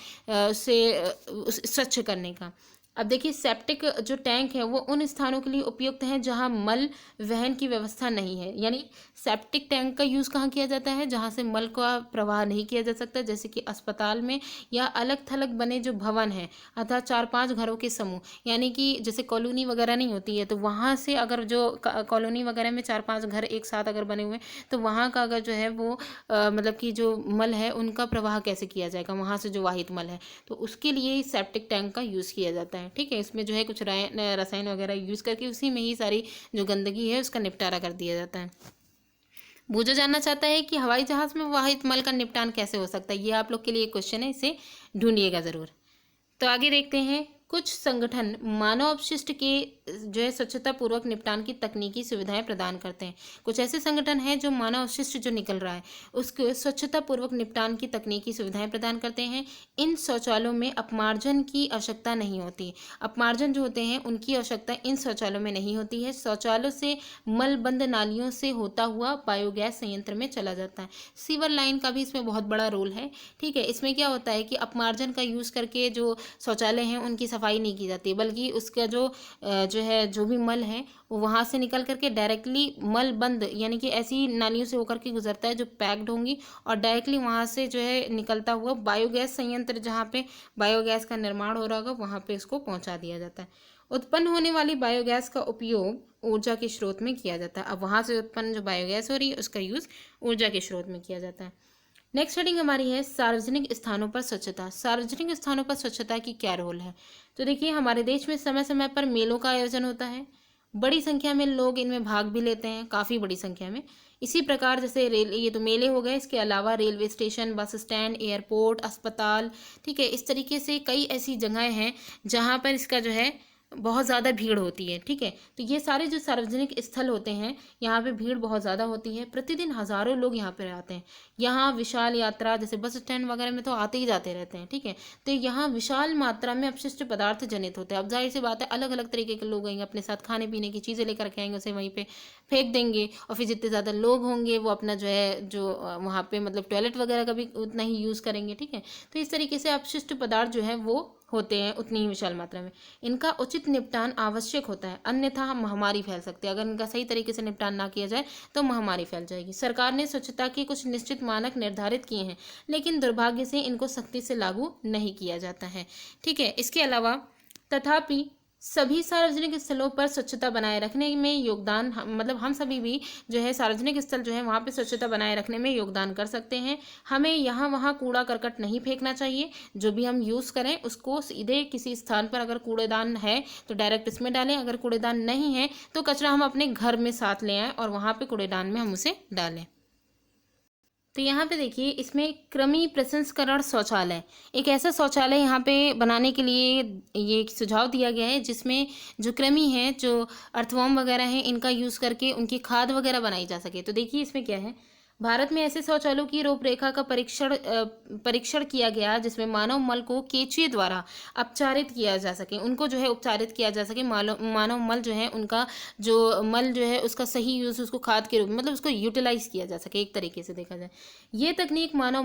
स्वच्छ करने का। अब देखिए, सेप्टिक जो टैंक है वो उन स्थानों के लिए उपयुक्त हैं जहां मल वहन की व्यवस्था नहीं है। यानी सेप्टिक टैंक का यूज़ कहाँ किया जाता है, जहां से मल का प्रवाह नहीं किया जा सकता, जैसे कि अस्पताल में या अलग थलग बने जो भवन हैं, अर्थात 4-5 घरों के समूह, यानी कि जैसे कॉलोनी वगैरह नहीं होती है तो वहाँ से अगर जो कॉलोनी वगैरह में 4-5 घर एक साथ अगर बने हुए हैं तो वहाँ का अगर जो है वो मतलब कि जो मल है उनका प्रवाह कैसे किया जाएगा वहाँ से जो वाहित मल है, तो उसके लिए सेप्टिक टैंक का यूज़ किया जाता है। ठीक है, इसमें जो है कुछ रसायन वगैरह यूज़ करके उसी में ही सारी जो गंदगी है उसका निपटारा कर दिया जाता है। बूझा जानना चाहता है कि हवाई जहाज़ में वाहित मल का निपटान कैसे हो सकता है, ये आप लोग के लिए क्वेश्चन है, इसे ढूंढिएगा ज़रूर। तो आगे देखते हैं। कुछ संगठन मानव अपशिष्ट के जो है स्वच्छता पूर्वक निपटान की तकनीकी सुविधाएं प्रदान करते हैं। कुछ ऐसे संगठन हैं जो मानव अपशिष्ट जो निकल रहा है उसके स्वच्छता पूर्वक निपटान की तकनीकी सुविधाएं प्रदान करते हैं। इन शौचालयों में अपमार्जन की आवश्यकता नहीं होती। अपमार्जन जो होते हैं उनकी आवश्यकता इन शौचालयों में नहीं होती है। शौचालयों से मलबंद नालियों से होता हुआ बायोगैस संयंत्र में चला जाता है। सीवर लाइन का भी इसमें बहुत बड़ा रोल है। ठीक है, इसमें क्या होता है कि अपमार्जन का यूज़ करके जो शौचालय हैं उनकी सफाई नहीं की जाती, बल्कि उसका जो है जो भी मल है वो वहाँ से निकल करके डायरेक्टली मल बंद यानी कि ऐसी नालियों से होकर के गुजरता है जो पैक्ड होंगी और डायरेक्टली वहाँ से जो है निकलता हुआ बायोगैस संयंत्र जहाँ पे बायोगैस का निर्माण हो रहा होगा वहाँ पे इसको पहुँचा दिया जाता है। उत्पन्न होने वाली बायोगैस का उपयोग ऊर्जा के स्रोत में किया जाता है। अब वहाँ से उत्पन्न जो बायोगैस हो रही है उसका यूज़ ऊर्जा के स्रोत में किया जाता है। नेक्स्ट हेडिंग हमारी है सार्वजनिक स्थानों पर स्वच्छता। सार्वजनिक स्थानों पर स्वच्छता की क्या रोल है। तो देखिए, हमारे देश में समय समय पर मेलों का आयोजन होता है। बड़ी संख्या में लोग इनमें भाग भी लेते हैं, काफ़ी बड़ी संख्या में। इसी प्रकार जैसे ये तो मेले हो गए, इसके अलावा railway station, bus stand, airport, अस्पताल, ठीक है, इस तरीके से कई ऐसी जगहें हैं जहाँ पर इसका जो है बहुत ज़्यादा भीड़ होती है। ठीक है, तो ये सारे जो सार्वजनिक स्थल होते हैं यहाँ पे भीड़ बहुत ज़्यादा होती है। प्रतिदिन हज़ारों लोग यहाँ पे आते हैं। यहाँ विशाल यात्रा जैसे बस स्टैंड वगैरह में तो आते ही जाते रहते हैं। ठीक है, तो यहाँ विशाल मात्रा में अपशिष्ट पदार्थ जनित होते हैं। अब जाहिर सी बात है, अलग अलग तरीके के लोग आएंगे, अपने साथ खाने पीने की चीज़ें लेकर के आएंगे, उसे वहीं पे फेंक देंगे और फिर जितने ज़्यादा लोग होंगे वो अपना जो है जो वहाँ पे मतलब टॉयलेट वगैरह का भी उतना ही यूज़ करेंगे। ठीक है, तो इस तरीके से अपशिष्ट पदार्थ जो है वो होते हैं उतनी ही विशाल मात्रा में। इनका उचित निपटान आवश्यक होता है, अन्यथा महामारी फैल सकती है। अगर इनका सही तरीके से निपटान ना किया जाए तो महामारी फैल जाएगी। सरकार ने स्वच्छता के कुछ निश्चित मानक निर्धारित किए हैं, लेकिन दुर्भाग्य से इनको सख्ती से लागू नहीं किया जाता है। ठीक है, इसके अलावा तथापि सभी सार्वजनिक स्थलों पर स्वच्छता बनाए रखने में योगदान मतलब हम सभी भी जो है सार्वजनिक स्थल जो है वहाँ पे स्वच्छता बनाए रखने में योगदान कर सकते हैं। हमें यहाँ वहाँ कूड़ा करकट नहीं फेंकना चाहिए। जो भी हम यूज़ करें उसको सीधे किसी स्थान पर, अगर कूड़ेदान है तो डायरेक्ट इसमें डालें, अगर कूड़ेदान नहीं है तो कचरा हम अपने घर में साथ ले आएँ और वहाँ पर कूड़ेदान में हम उसे डालें। तो यहाँ पे देखिए, इसमें कृमि प्रसंस्करण शौचालय, एक ऐसा शौचालय यहाँ पे बनाने के लिए ये एक सुझाव दिया गया है जिसमें जो कृमि हैं, जो अर्थवॉर्म वगैरह हैं, इनका यूज़ करके उनकी खाद वगैरह बनाई जा सके। तो देखिए इसमें क्या है, भारत में ऐसे शौचालयों की रूपरेखा का परीक्षण किया गया जिसमें मानव मल को केंचुए द्वारा अपचारित किया जा सके, उनको जो है उपचारित किया जा सके, मानव मल जो है उनका जो मल जो है उसका सही यूज़, उसको खाद के रूप में मतलब उसको यूटिलाइज किया जा सके, एक तरीके से देखा जाए। ये तकनीक मानव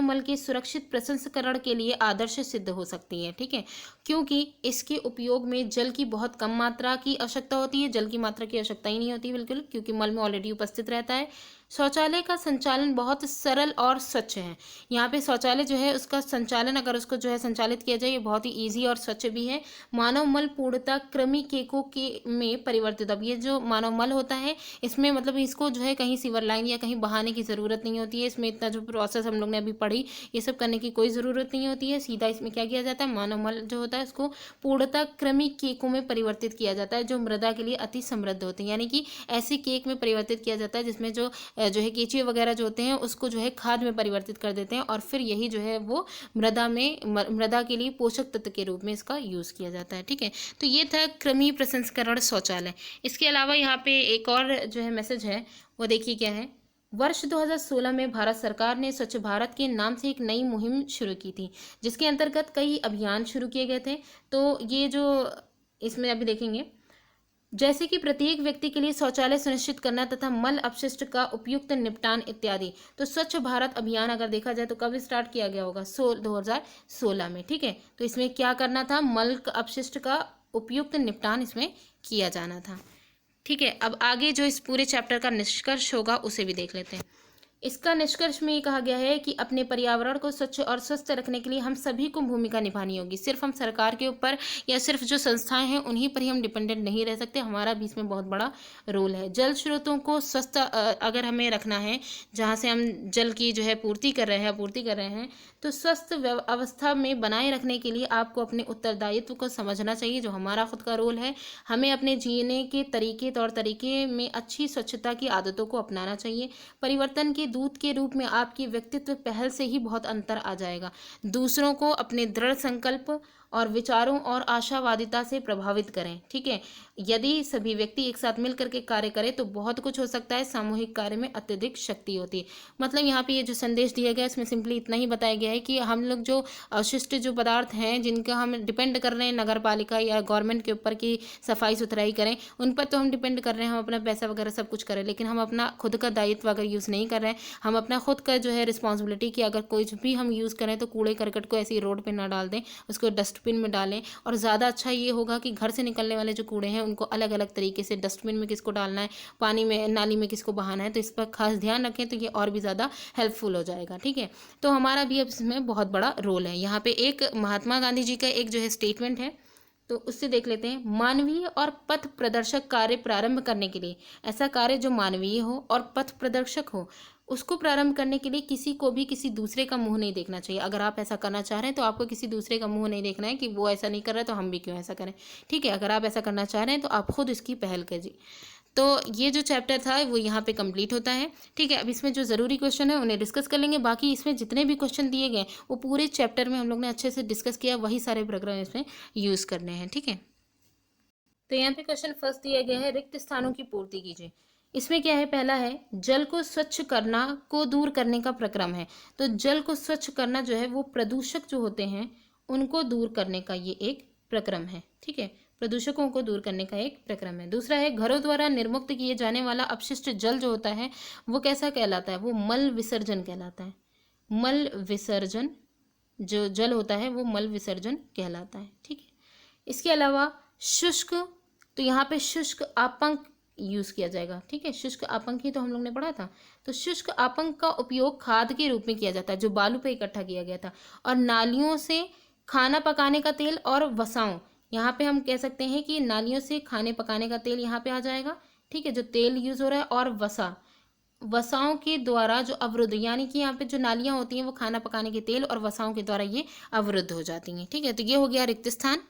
मल के सुरक्षित प्रसंस्करण के लिए आदर्श सिद्ध हो सकती है, ठीक है, क्योंकि इसके उपयोग में जल की बहुत कम मात्रा की आवश्यकता होती है, जल की मात्रा की आवश्यकता ही नहीं होती बिल्कुल, क्योंकि मल में ऑलरेडी उपस्थित रहता है। शौचालय का संचालन बहुत सरल और स्वच्छ है। यहाँ पे शौचालय जो है उसका संचालन, अगर उसको जो है संचालित किया जाए, ये बहुत ही ईजी और स्वच्छ भी है। मानव मल पूर्णतः कृमि केकों के में परिवर्तित, अब ये जो मानव मल होता है इसमें मतलब इसको जो है कहीं सीवर लाइन या कहीं बहाने की ज़रूरत नहीं होती है, इसमें इतना जो प्रोसेस हम लोग ने अभी पढ़ी ये सब करने की कोई ज़रूरत नहीं होती है। सीधा इसमें क्या किया जाता है, मानव मल जो होता है उसको पूर्णतः कृमि केकों में परिवर्तित किया जाता है जो मृदा के लिए अति समृद्ध होते हैं, यानी कि ऐसे केक में परिवर्तित किया जाता है जिसमें जो है केंचुए वगैरह जो होते हैं उसको जो है खाद में परिवर्तित कर देते हैं और फिर यही जो है वो मृदा के लिए पोषक तत्व के रूप में इसका यूज़ किया जाता है, ठीक है। तो ये था कृमि प्रसंस्करण शौचालय। इसके अलावा यहाँ पे एक और जो है मैसेज है वो देखिए क्या है। वर्ष 2016 में भारत सरकार ने स्वच्छ भारत के नाम से एक नई मुहिम शुरू की थी जिसके अंतर्गत कई अभियान शुरू किए गए थे। तो ये जो इसमें अभी देखेंगे, जैसे कि प्रत्येक व्यक्ति के लिए शौचालय सुनिश्चित करना तथा मल अपशिष्ट का उपयुक्त निपटान इत्यादि। तो स्वच्छ भारत अभियान अगर देखा जाए तो कब स्टार्ट किया गया होगा, 2016 में, ठीक है। तो इसमें क्या करना था, मल अपशिष्ट का उपयुक्त निपटान इसमें किया जाना था, ठीक है। अब आगे जो इस पूरे चैप्टर का निष्कर्ष होगा उसे भी देख लेते हैं। इसका निष्कर्ष में ये कहा गया है कि अपने पर्यावरण को स्वच्छ और स्वस्थ रखने के लिए हम सभी को भूमिका निभानी होगी। सिर्फ हम सरकार के ऊपर या सिर्फ जो संस्थाएं हैं उन्हीं पर ही हम डिपेंडेंट नहीं रह सकते, हमारा भी इसमें बहुत बड़ा रोल है। जल स्रोतों को स्वस्थ अगर हमें रखना है, जहाँ से हम जल की जो है आपूर्ति कर रहे हैं तो स्वस्थ अवस्था में बनाए रखने के लिए आपको अपने उत्तरदायित्व को समझना चाहिए, जो हमारा खुद का रोल है। हमें अपने जीने के तौर तरीके में अच्छी स्वच्छता की आदतों को अपनाना चाहिए। परिवर्तन के दूत के रूप में आपकी व्यक्तित्व पहल से ही बहुत अंतर आ जाएगा। दूसरों को अपने दृढ़ संकल्प और विचारों और आशावादिता से प्रभावित करें, ठीक है। यदि सभी व्यक्ति एक साथ मिल करके कार्य करें तो बहुत कुछ हो सकता है। सामूहिक कार्य में अत्यधिक शक्ति होती है। मतलब यहाँ पे ये जो संदेश दिया गया है इसमें सिंपली इतना ही बताया गया है कि हम लोग जो अवशिष्ट जो पदार्थ हैं जिनका हम डिपेंड कर रहे हैं नगर पालिका या गवर्नमेंट के ऊपर की सफाई सुथराई करें, उन पर तो हम डिपेंड कर रहे हैं, हम अपना पैसा वगैरह सब कुछ करें, लेकिन हम अपना खुद का दायित्व अगर यूज़ नहीं कर रहे हैं, हम अपना खुद का जो है रिस्पॉन्सिबिलिटी कि अगर कुछ भी हम यूज़ करें तो कूड़े करकट को ऐसी रोड पर ना डाल दें, उसको डस्टबिन में डालें। और ज़्यादा अच्छा ये होगा कि घर से निकलने वाले जो कूड़े हैं उनको अलग अलग तरीके से डस्टबिन में किसको डालना है, पानी में नाली में किसको बहाना है, तो इस पर खास ध्यान रखें तो ये और भी ज़्यादा हेल्पफुल हो जाएगा, ठीक है। तो हमारा भी अब इसमें बहुत बड़ा रोल है। यहाँ पे एक महात्मा गांधी जी का एक जो है स्टेटमेंट है तो उससे देख लेते हैं। मानवीय और पथ प्रदर्शक कार्य प्रारंभ करने के लिए, ऐसा कार्य जो मानवीय हो और पथ प्रदर्शक हो, उसको प्रारंभ करने के लिए किसी को भी किसी दूसरे का मुंह नहीं देखना चाहिए। अगर आप ऐसा करना चाह रहे हैं तो आपको किसी दूसरे का मुंह नहीं देखना है कि वो ऐसा नहीं कर रहा है तो हम भी क्यों ऐसा करें, ठीक है। अगर आप ऐसा करना चाह रहे हैं तो आप खुद इसकी पहल कीजिए। तो ये जो चैप्टर था वो यहाँ पे कंप्लीट होता है, ठीक है। अब इसमें जो ज़रूरी क्वेश्चन है उन्हें डिस्कस कर लेंगे। बाकी इसमें जितने भी क्वेश्चन दिए गए वो पूरे चैप्टर में हम लोग ने अच्छे से डिस्कस किया, वही सारे प्रोग्राम इसमें यूज़ करने हैं, ठीक है। तो यहाँ पे क्वेश्चन फर्स्ट दिया गया है, रिक्त स्थानों की पूर्ति कीजिए। इसमें क्या है, पहला है जल को स्वच्छ करना को दूर करने का प्रक्रम है। तो जल को स्वच्छ करना जो है वो प्रदूषक जो होते हैं उनको दूर करने का ये एक प्रक्रम है, ठीक है। प्रदूषकों को दूर करने का एक प्रक्रम है। दूसरा है घरों द्वारा निर्मुक्त किए जाने वाला अपशिष्ट जल जो होता है वो कैसा कहलाता है, वो मल विसर्जन कहलाता है। मल विसर्जन जो जल होता है वो मल विसर्जन कहलाता है, ठीक है। इसके अलावा शुष्क, तो यहाँ पे शुष्क आपंक यूज़ किया जाएगा, ठीक है। शुष्क आपंक ही तो हम लोग ने पढ़ा था। तो शुष्क आपंक का उपयोग खाद के रूप में किया जाता है जो बालू पे इकट्ठा किया गया था। और नालियों से खाना पकाने का तेल और वसाओं, यहाँ पे हम कह सकते हैं कि नालियों से खाने पकाने का तेल यहाँ पे आ जाएगा, ठीक है, जो तेल यूज़ हो रहा है। और वसाओं के द्वारा जो अवरुद्ध, यानी कि यहाँ पे जो नालियाँ होती हैं वो खाना पकाने के तेल और वसाओं के द्वारा ये अवरुद्ध हो जाती हैं, ठीक है। तो ये हो गया रिक्त स्थान।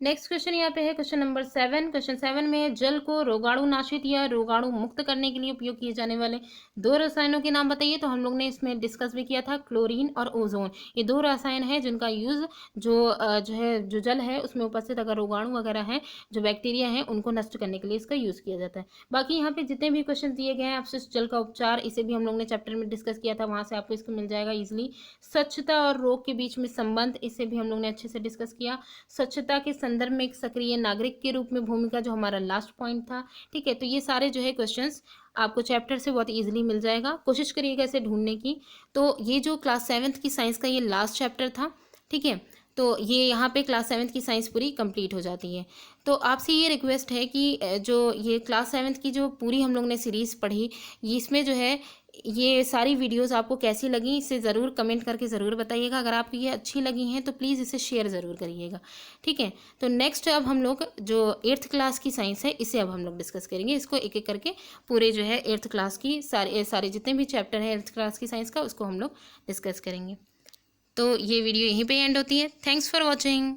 नेक्स्ट क्वेश्चन यहाँ पे है क्वेश्चन नंबर 7। क्वेश्चन 7 में है, जल को रोगाणु नाशित या रोगाणु मुक्त करने के लिए उपयोग किए जाने वाले दो रसायनों के नाम बताइए। तो हम लोग ने इसमें डिस्कस भी किया था, क्लोरीन और ओजोन। ये दो रसायन है जिनका यूज जो जल है उसमें उपस्थित अगर रोगाणु वगैरह है, जो बैक्टीरिया है, उनको नष्ट करने के लिए इसका यूज किया जाता है। बाकी यहाँ पे जितने भी क्वेश्चन दिए गए हैं आपसे, जल का उपचार, इसे भी हम लोग ने चैप्टर में डिस्कस किया था, वहां से आपको इसको मिल जाएगा इजिली। स्वच्छता और रोग के बीच में संबंध, इसे भी हम लोग ने अच्छे से डिस्कस किया। स्वच्छता के संदर्भ में एक सक्रिय नागरिक के रूप में भूमिका, जो हमारा लास्ट पॉइंट था। ठीक है, तो ये सारे जो है क्वेश्चंस आपको चैप्टर से बहुत इजीली मिल जाएगा, कोशिश करिएगा इसे ढूंढने की। तो ये जो क्लास 7th की साइंस का ये लास्ट चैप्टर था। ठीक है, तो ये यहाँ पे क्लास 7th की साइंस पूरी कंप्लीट हो जाती है। तो आपसे ये रिक्वेस्ट है कि जो ये क्लास 7th की जो पूरी हम लोग ने सीरीज़ पढ़ी, इसमें जो है ये सारी वीडियोस आपको कैसी लगी, इसे ज़रूर कमेंट करके ज़रूर बताइएगा। अगर आपको ये अच्छी लगी हैं तो प्लीज़ इसे शेयर ज़रूर करिएगा। ठीक है, तो नेक्स्ट अब हम लोग जो 8th क्लास की साइंस है, इसे अब हम लोग डिस्कस करेंगे। इसको एक एक करके पूरे जो है 8th क्लास की सारे जितने भी चैप्टर हैं 8th क्लास की साइंस का, उसको हम लोग डिस्कस करेंगे। तो ये वीडियो यहीं पे एंड होती है। Thanks for watching.